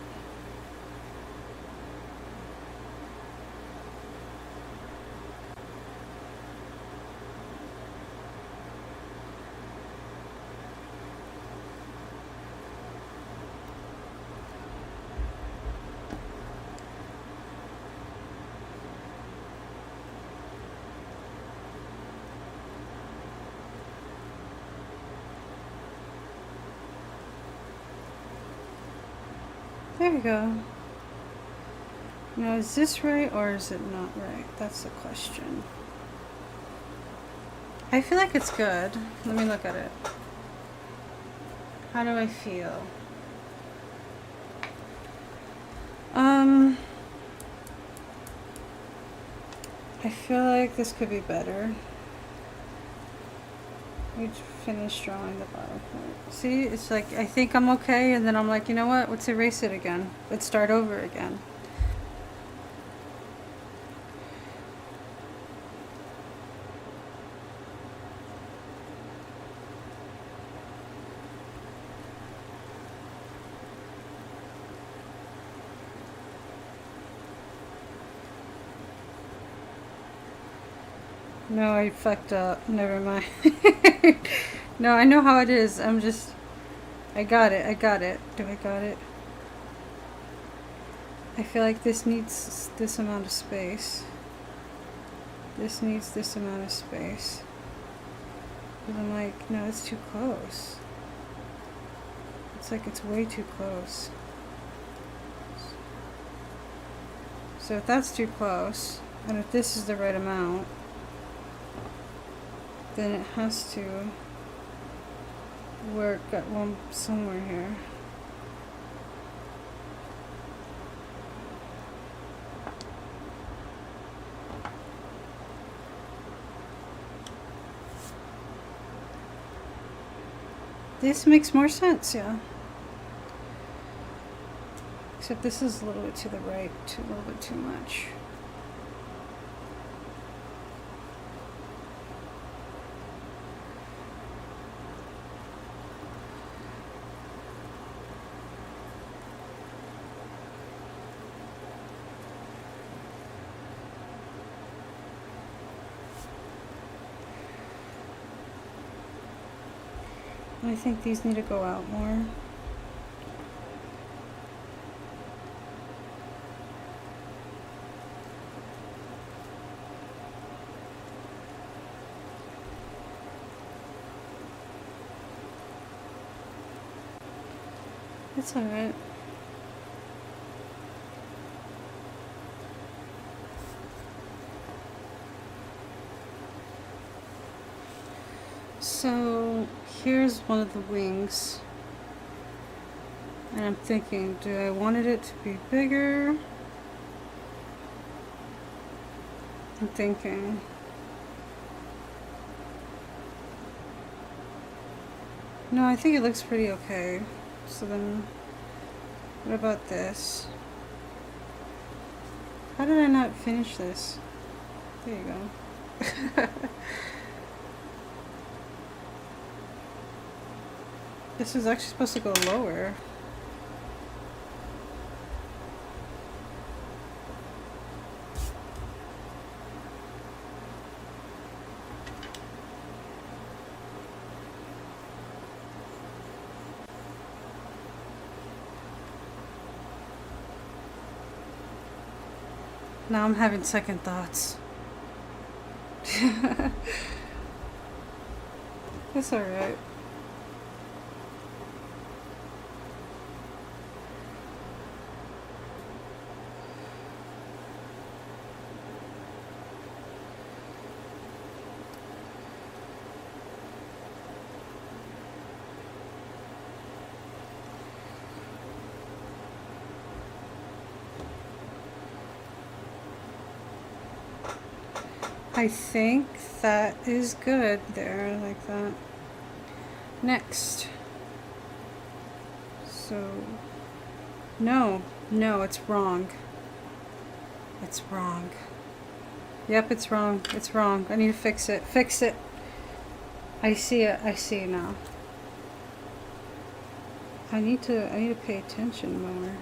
There we go. Now, is this right or is it not right? That's the question. I feel like it's good. Let me look at it. How do I feel? I feel like this could be better. We finished drawing the bottom part. See, it's like, I think I'm okay, and then I'm like, you know what? Let's erase it again. Let's start over again. No, I fucked up. Never mind. No, I know how it is. I got it. Do I got it? I feel like this needs this amount of space. This needs this amount of space. But I'm like, no, it's too close. It's like it's way too close. So if that's too close, and if this is the right amount, then it has to work at one somewhere here. This makes more sense, yeah. Except this is a little bit to the right, a little bit too much. I think these need to go out more. It's alright. So here's one of the wings. And I'm thinking, do I wanted it to be bigger? I'm thinking. No, I think it looks pretty okay. So then, what about this? How did I not finish this? There you go. This is actually supposed to go lower. Now I'm having second thoughts. It's alright. I think that is good there, like that. Next. So, no, it's wrong. It's wrong. Yep, it's wrong. It's wrong. I need to fix it. Fix it. I see it. I see it now. I need to pay attention more.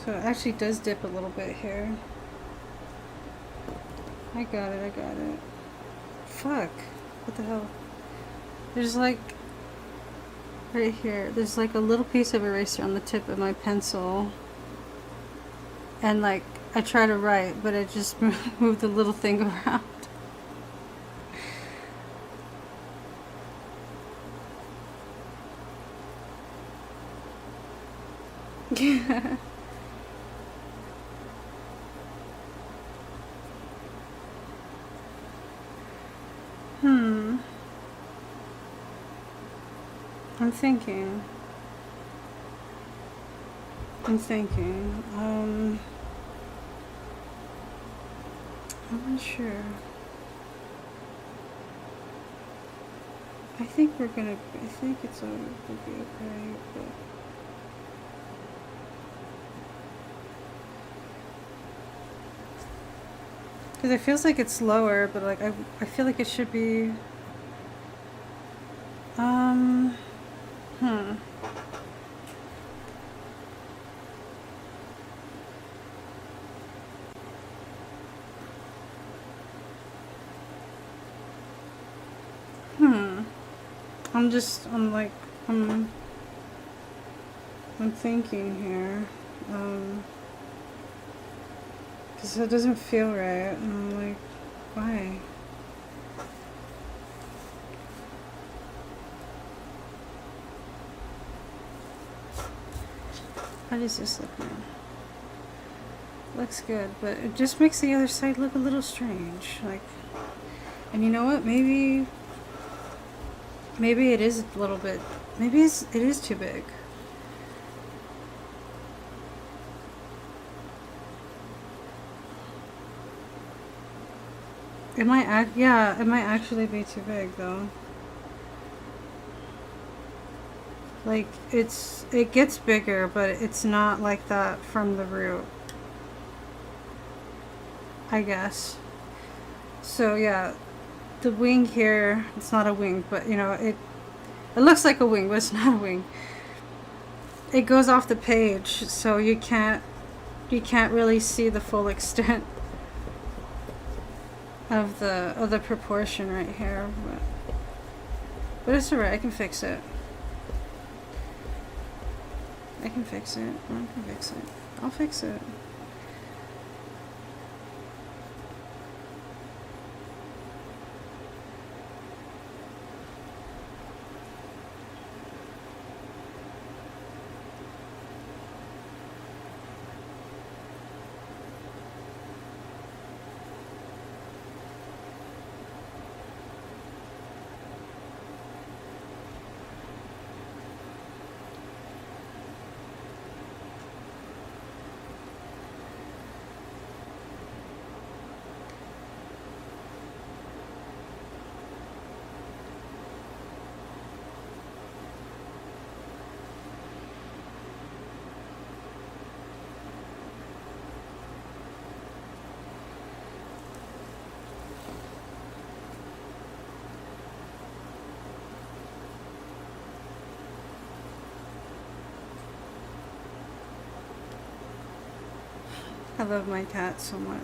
So it actually does dip a little bit here. I got it, I got it. Fuck. What the hell? There's like, right here, there's like a little piece of eraser on the tip of my pencil. And like, I try to write, but I just moved the little thing around. Yeah. I'm thinking. I'm not sure. I think it's all gonna be okay, but because it feels like it's lower, but like I feel like it should be. I'm thinking here, because it doesn't feel right, and I'm like, why? How does this look now? Looks good, but it just makes the other side look a little strange, like, and you know what, maybe it is a little bit, maybe it is too big. It might actually be too big though. Like it gets bigger, but it's not like that from the root, I guess. So yeah, the wing here, it's not a wing, but you know, it looks like a wing, but it's not a wing. It goes off the page, so you can't really see the full extent of the proportion right here, but it's alright, I can fix it. I can fix it. I can fix it. I'll fix it. I love my cat so much.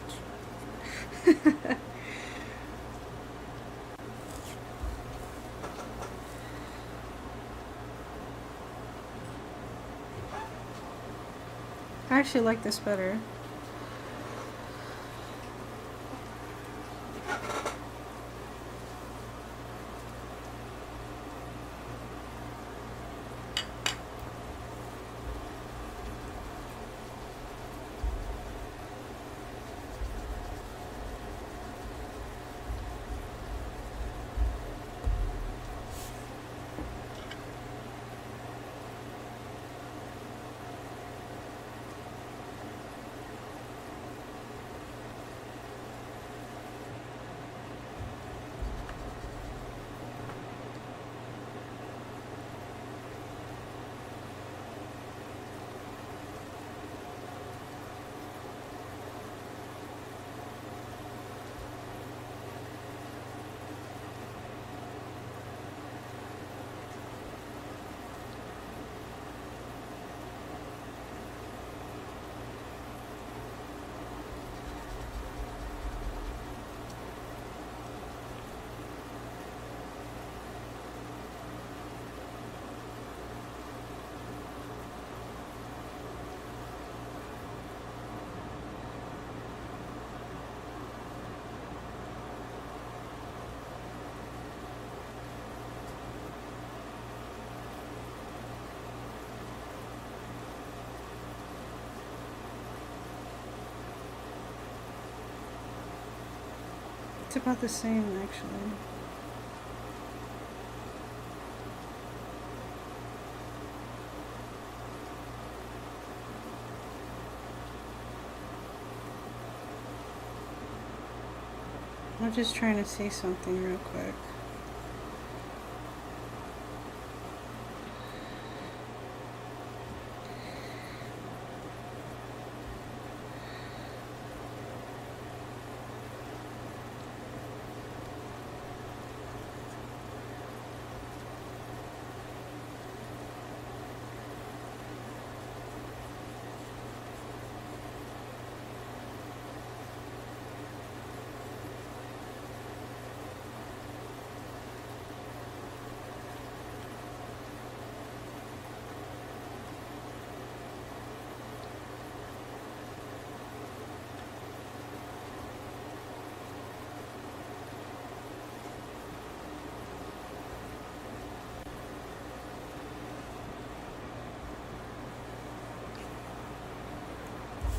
I actually like this better. It's about the same, actually. I'm just trying to see something real quick.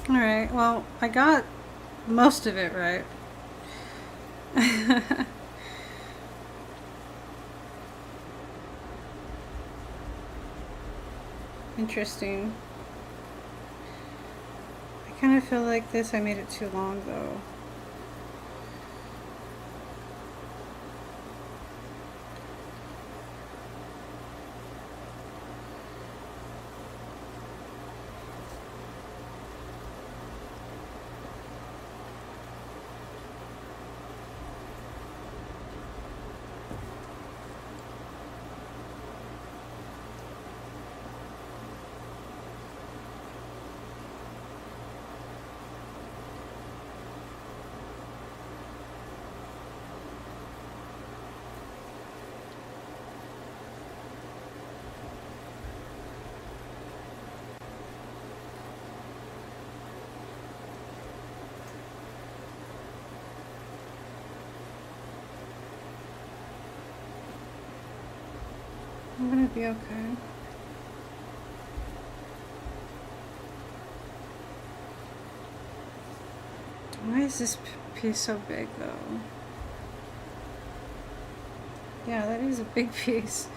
Alright, well, I got most of it right. Interesting. I kind of feel like this, I made it too long though. I'm gonna be okay. Why is this piece so big though? Yeah, that is a big piece.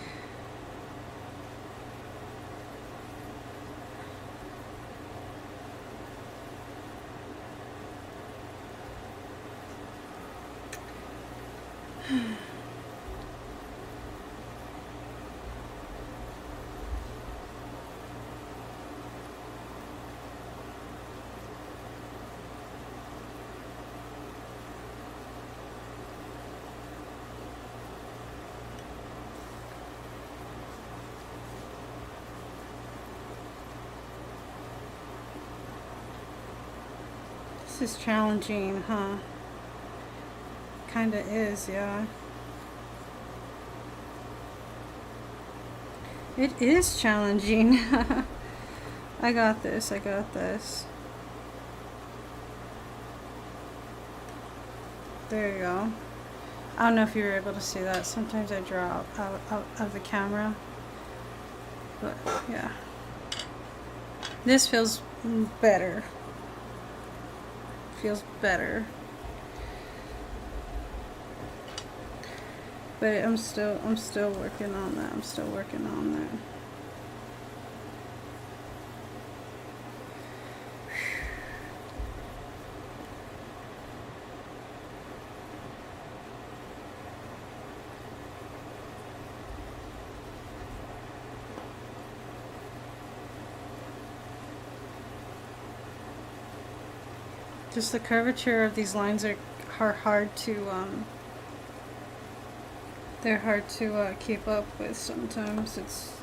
This is challenging, huh? Kinda is, yeah. It is challenging. I got this, I got this. There you go. I don't know if you were able to see that. Sometimes I draw out of the camera. But, yeah. This feels better. Feels better. But I'm still working on that. I'm still working on that. Just the curvature of these lines are hard to they're hard to keep up with sometimes. It's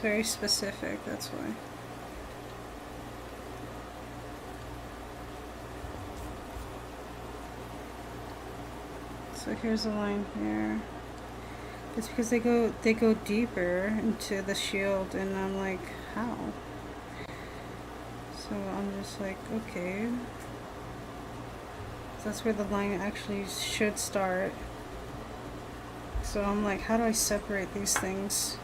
very specific, that's why. So here's a line here. It's because they go deeper into the shield, and I'm like, how? So I'm just like, okay. So that's where the line actually should start. So I'm like, how do I separate these things?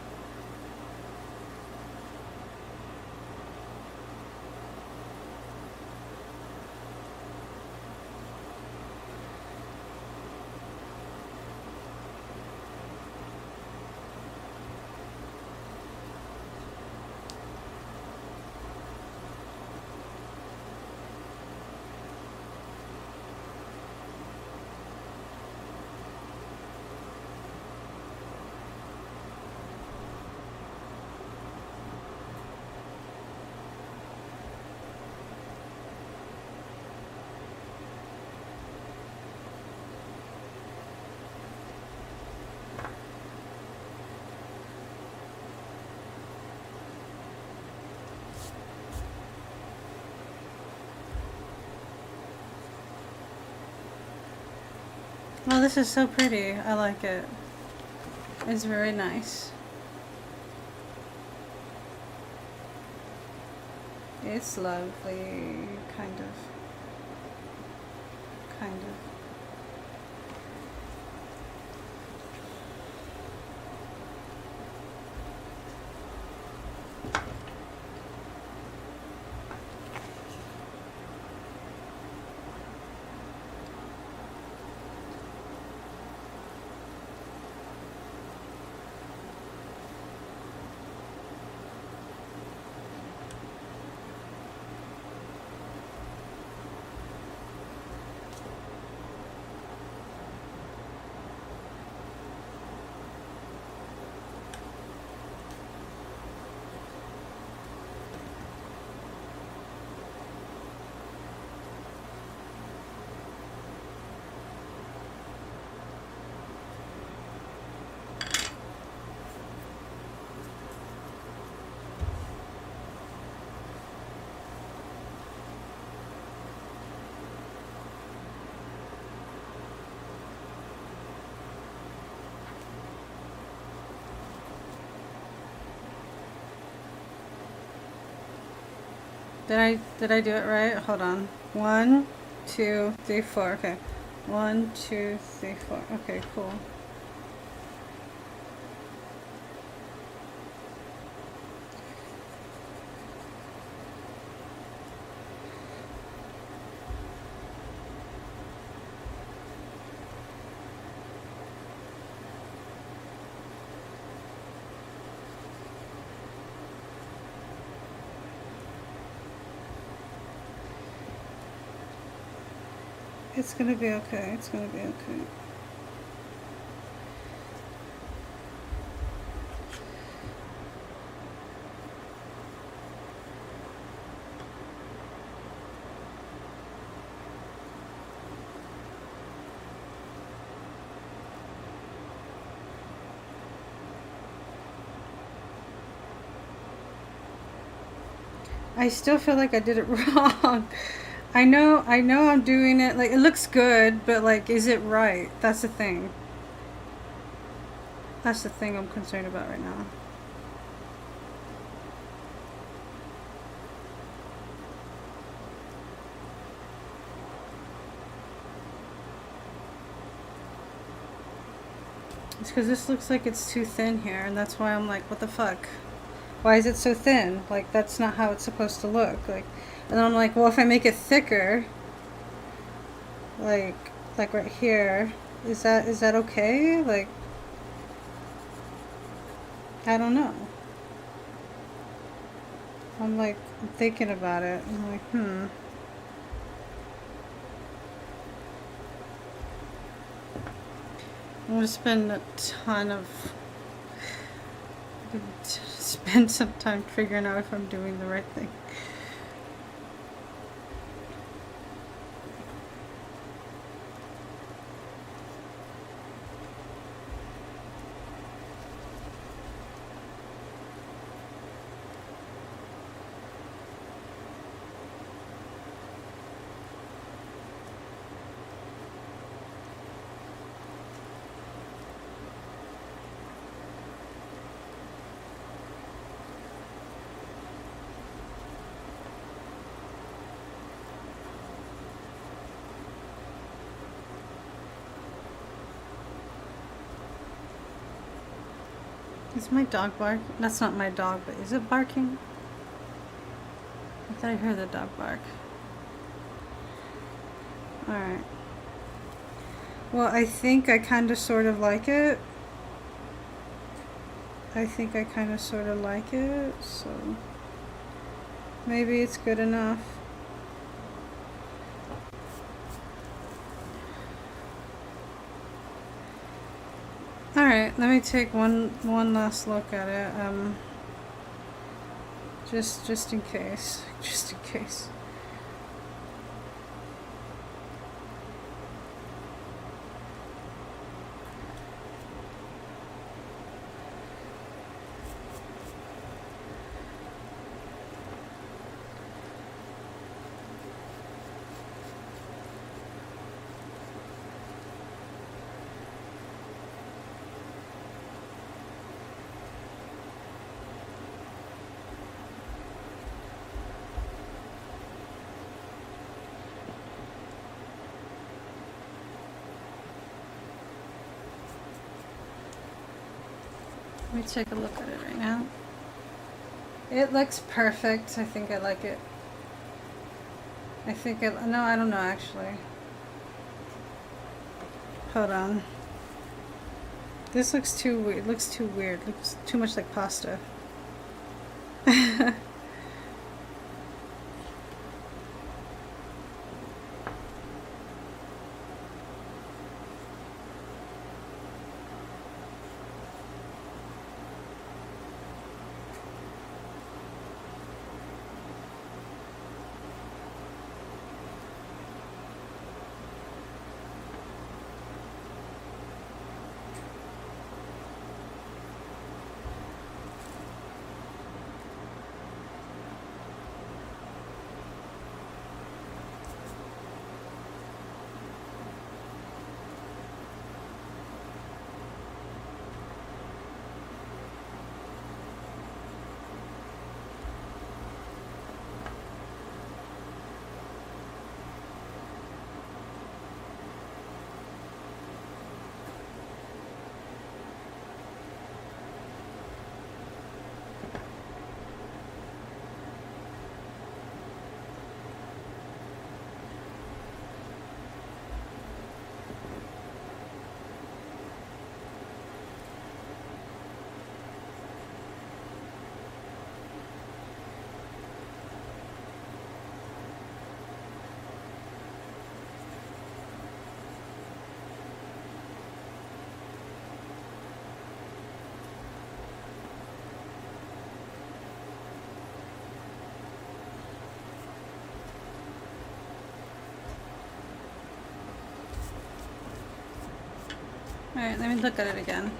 Oh, this is so pretty. I like it. It's very nice. It's lovely, kind of. Did I do it right? Hold on. 1, 2, 3, 4. Okay. 1, 2, 3, 4. Okay, cool. It's gonna be okay. It's gonna be okay. I still feel like I did it wrong. I know I'm doing it, like, it looks good, but, like, is it right? That's the thing. That's the thing I'm concerned about right now. It's because this looks like it's too thin here, and that's why I'm like, what the fuck? Why is it so thin? Like, that's not how it's supposed to look. Like, and then I'm like, well, if I make it thicker, like right here, is that okay? Like, I don't know. I'm like, I'm thinking about it. I'm like, I'm gonna spend a ton of, spend some time figuring out if I'm doing the right thing. Is my dog bark? That's not my dog, but is it barking? I thought I heard the dog bark. Alright. Well, I think I kind of sort of like it. I think I kind of sort of like it, so maybe it's good enough. Alright, let me take one last look at it. Just in case. Just in case. Let me take a look at it right now. It looks perfect. I think I like it. I think it, no, I don't know actually. Hold on. This looks too weird. It looks too weird. It looks too much like pasta. Alright, let me look at it again.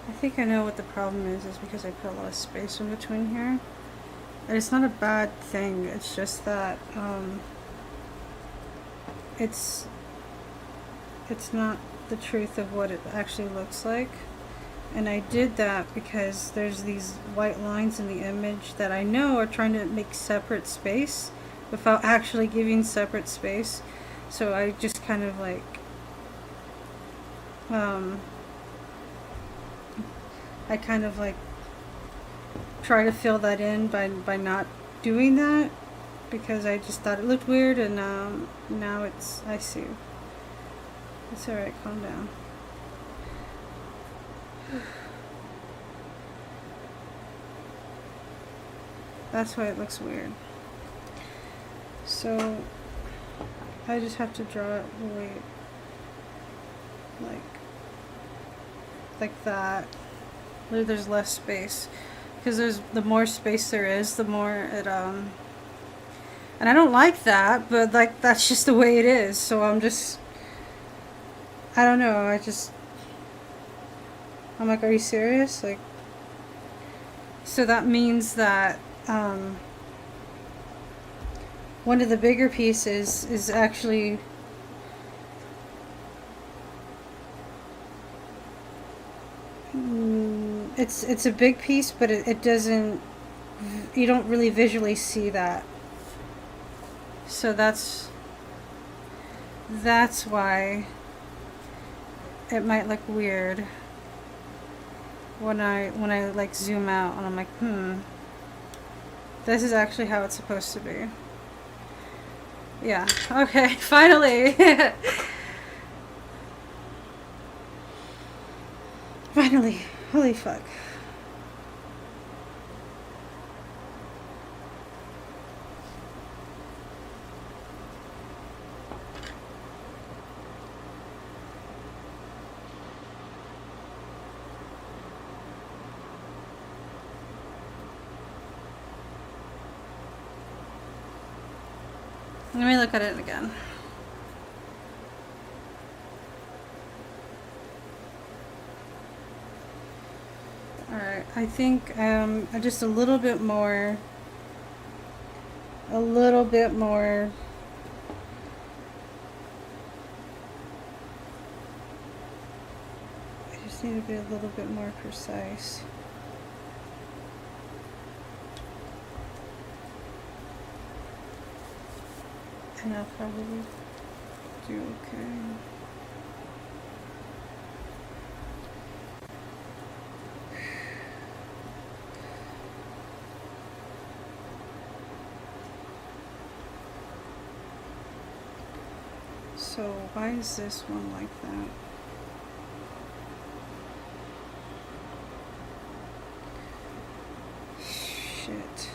I think I know what the problem is because I put a lot of space in between here. And it's not a bad thing, it's just that it's not the truth of what it actually looks like. And I did that because there's these white lines in the image that I know are trying to make separate space without actually giving separate space. So I just kind of like I kind of like try to fill that in by not doing that, because I just thought it looked weird, and now it's, I see. It's alright, calm down. That's why it looks weird. So I just have to draw it way like that. There's less space, because the more space there is, the more it and I don't like that, but like that's just the way it is. So I don't know, I'm like, are you serious? Like, so that means that one of the bigger pieces is actually it's a big piece, but it doesn't, you don't really visually see that. So that's why it might look weird when I like zoom out and I'm like, this is actually how it's supposed to be. Yeah, okay, finally. Finally, holy fuck. Let me look at it again. Alright, I think just a little bit more. I just need to be a little bit more precise. And I'll probably do okay. So why is this one like that? Shit.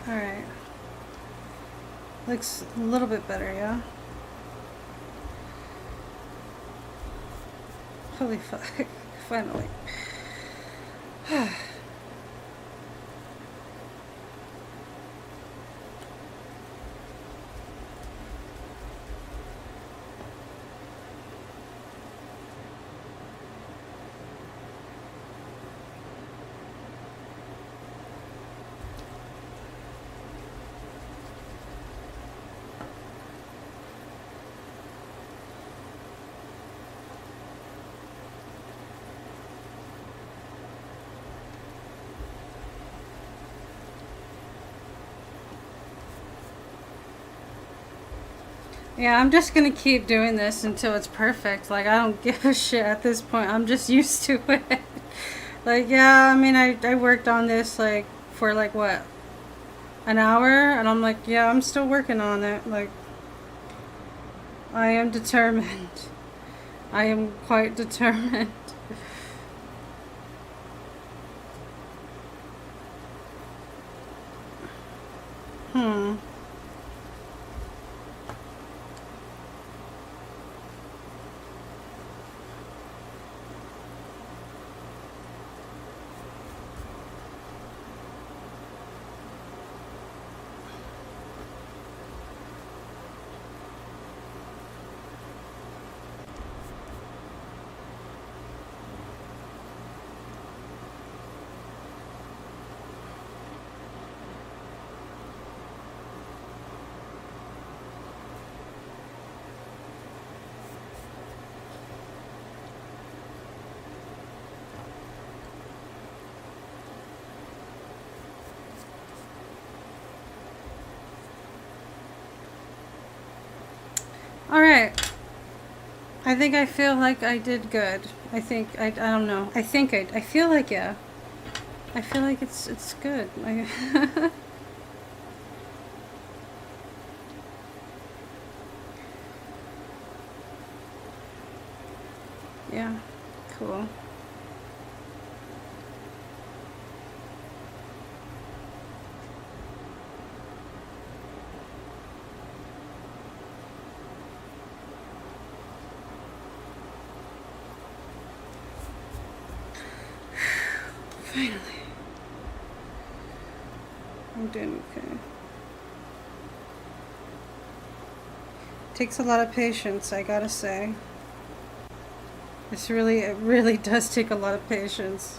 Alright. Looks a little bit better, yeah? Holy fuck. Finally. Yeah, I'm just gonna keep doing this until it's perfect. Like, I don't give a shit at this point. I'm just used to it. Like, yeah, I mean, I worked on this, like, for, like, what? An hour? And I'm like, yeah, I'm still working on it. Like, I am determined. I am quite determined. Hmm. Alright. I think I feel like I did good. I think, I don't know. I feel like, yeah. I feel like it's good. Yeah, cool. Finally. I'm doing okay. Takes a lot of patience, I gotta say. It really does take a lot of patience.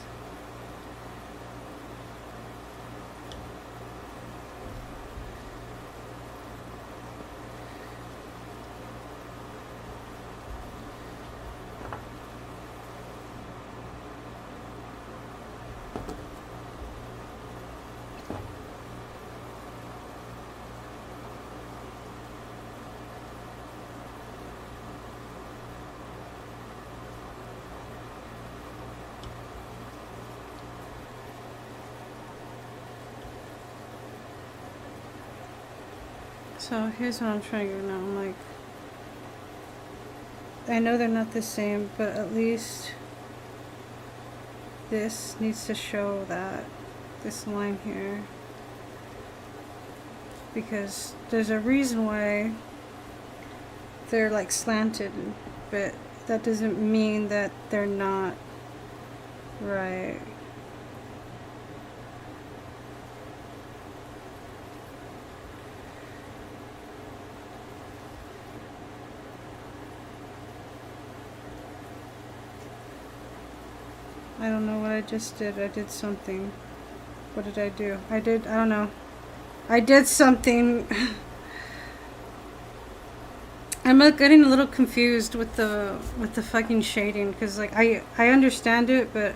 So here's what I'm trying to do now. I'm like, I know they're not the same, but at least this needs to show that, this line here. Because there's a reason why they're like slanted, but that doesn't mean that they're not right. I don't know what I just did. I did something. What did I do? I don't know. I did something. I'm like getting a little confused with the fucking shading, because like I understand it, but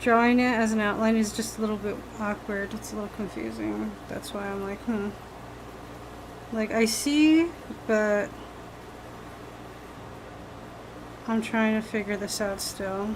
drawing it as an outline is just a little bit awkward. It's a little confusing. That's why I'm like, like I see, but I'm trying to figure this out still.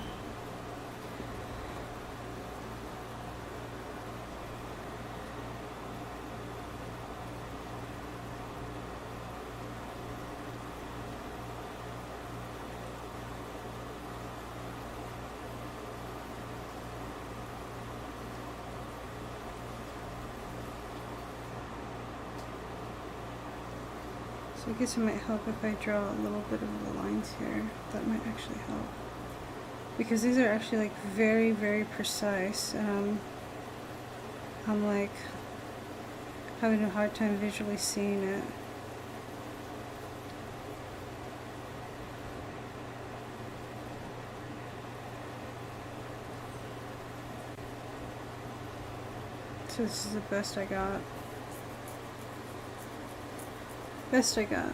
So I guess it might help if I draw a little bit of the lines here. That might actually help. Because these are actually like very, very precise. I'm like having a hard time visually seeing it. So this is the best I got. Best I got.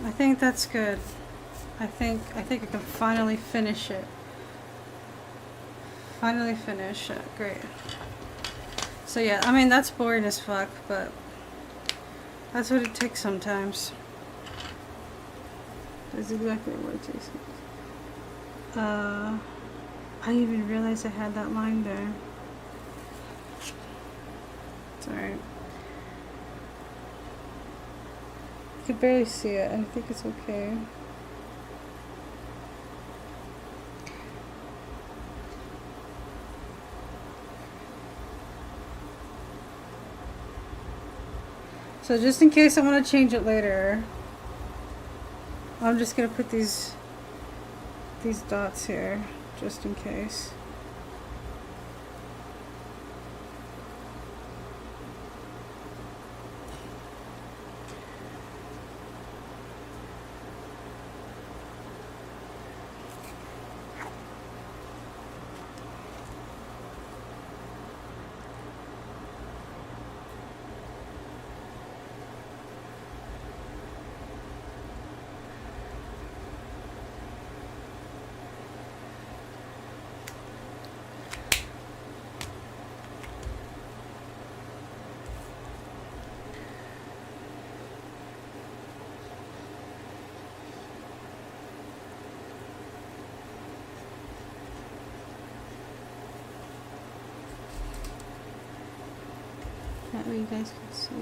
I think that's good. I think I can finally finish it. Finally finish it. Great. So yeah, I mean, that's boring as fuck, but that's what it takes sometimes. That's exactly what it takes. I didn't even realize I had that line there. It's alright. I could barely see it. I think it's okay. So just in case I want to change it later, I'm just gonna put these dots here, just in case. That way you guys can see.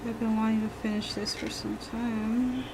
I've been wanting to finish this for some time.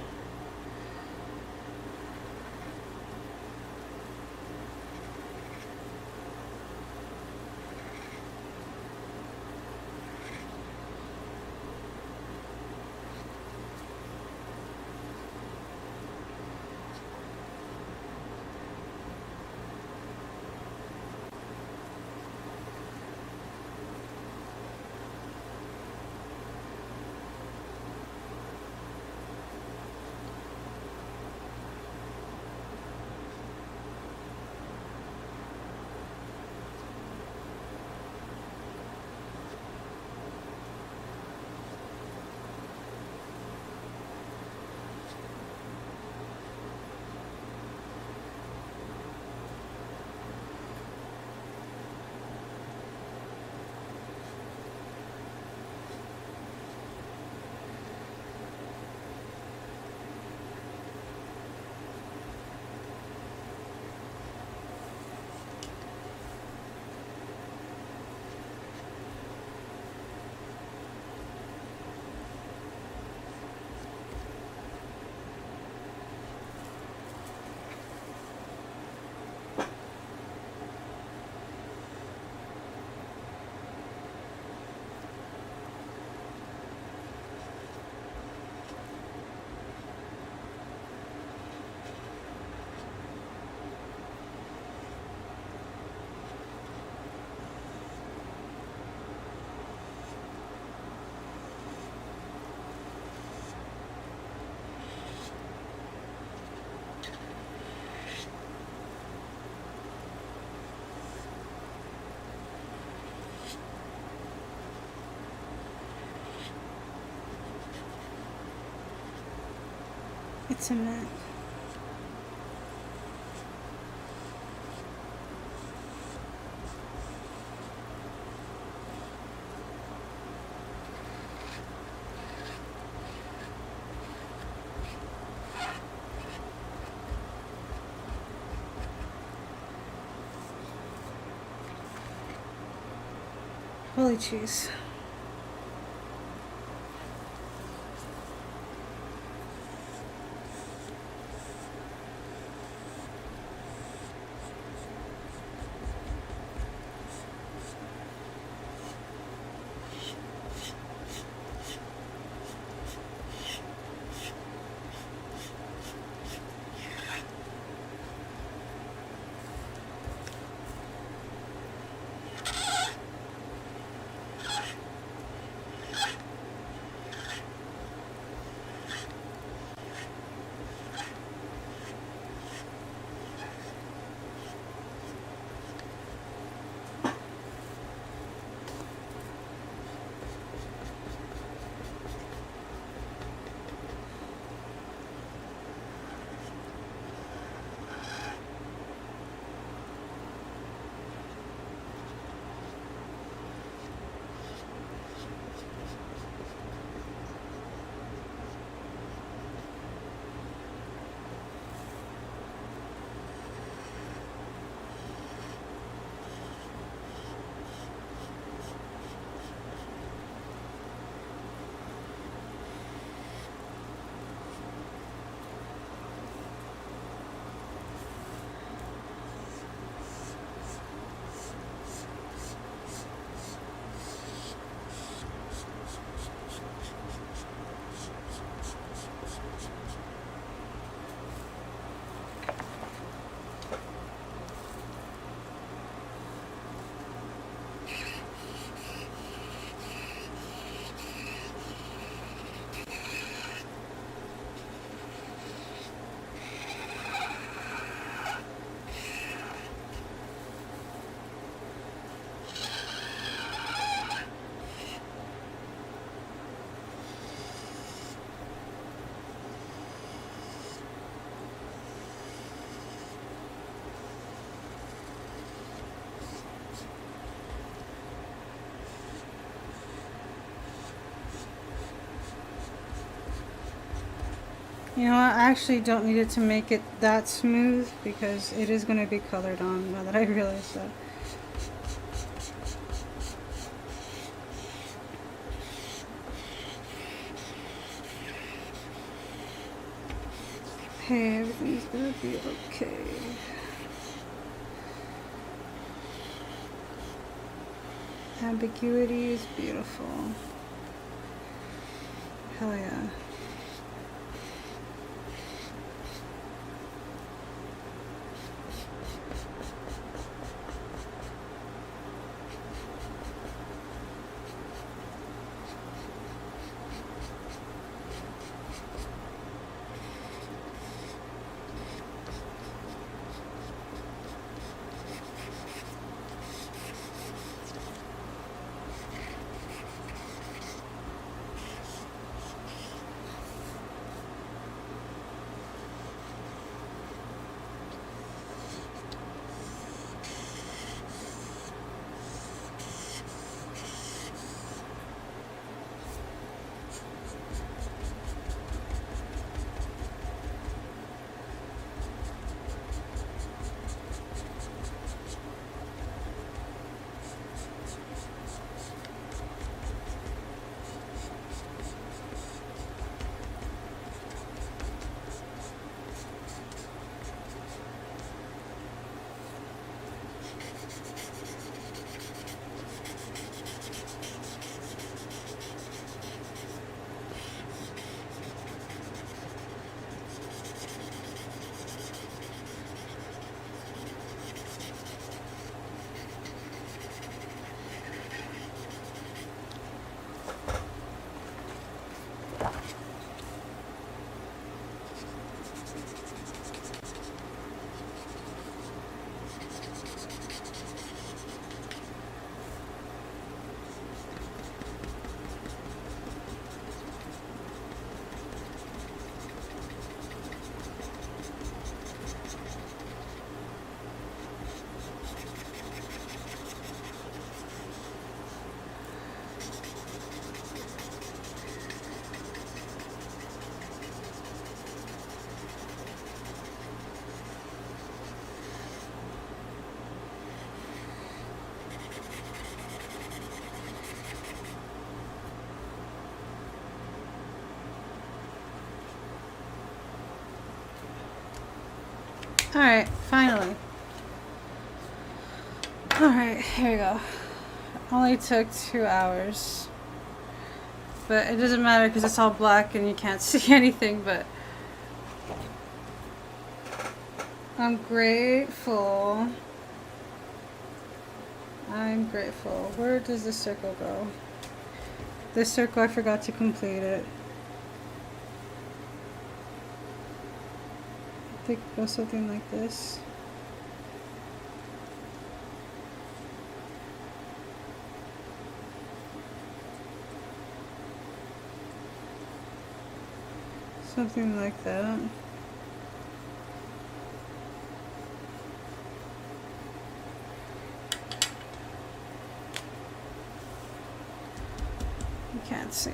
It's a mess. Holy cheese. You know what, I actually don't need it to make it that smooth because it is going to be colored on now that I realize that. Hey, everything's going to be okay. Ambiguity is beautiful. Hell yeah. Alright, finally. Alright, here we go. Only took 2 hours. But it doesn't matter because it's all black and you can't see anything, but I'm grateful. I'm grateful. Where does this circle go? This circle, I forgot to complete it. I think it goes something like this. Something like that. You can't see.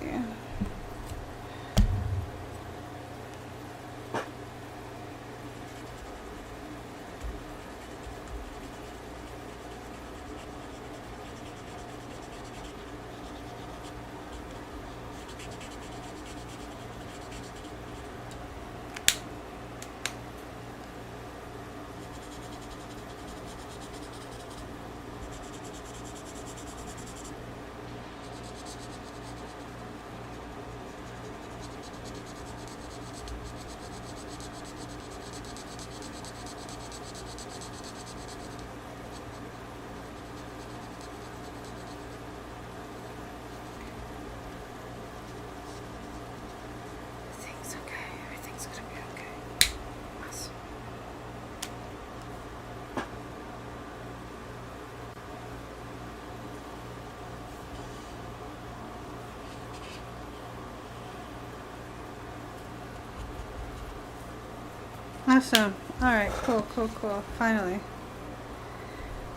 Awesome. Alright, cool, cool, cool. Finally.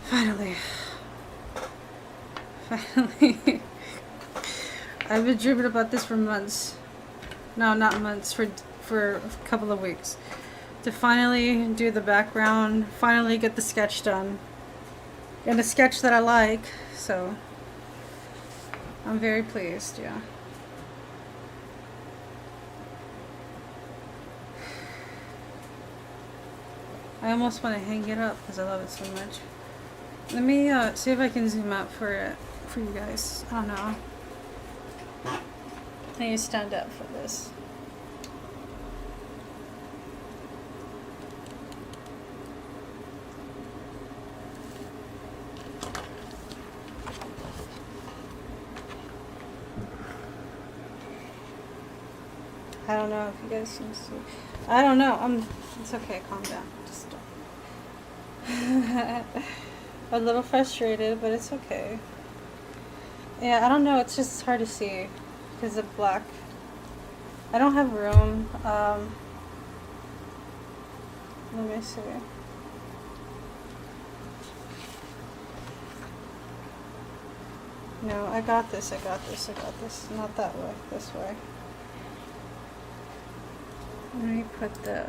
Finally. Finally. I've been dreaming about this for months. No, not months. for a couple of weeks to finally do the background, finally get the sketch done. And a sketch that I like, so I'm very pleased, yeah. I almost want to hang it up because I love it so much. Let me see if I can zoom out for it for you guys. I don't know. I need to stand up for this. I don't know if you guys can see. I don't know. It's okay. Calm down. Just a little frustrated, but it's okay. Yeah, I don't know. It's just hard to see because of black. I don't have room. Let me see. No, I got this. I got this. I got this. Not that way. This way. Let me put the...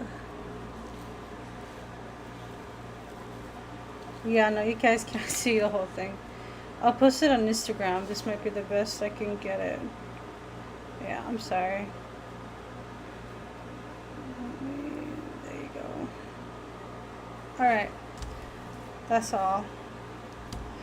Yeah, no, you guys can't see the whole thing. I'll post it on Instagram. This might be the best I can get it. Yeah, I'm sorry. There you go. Alright. That's all.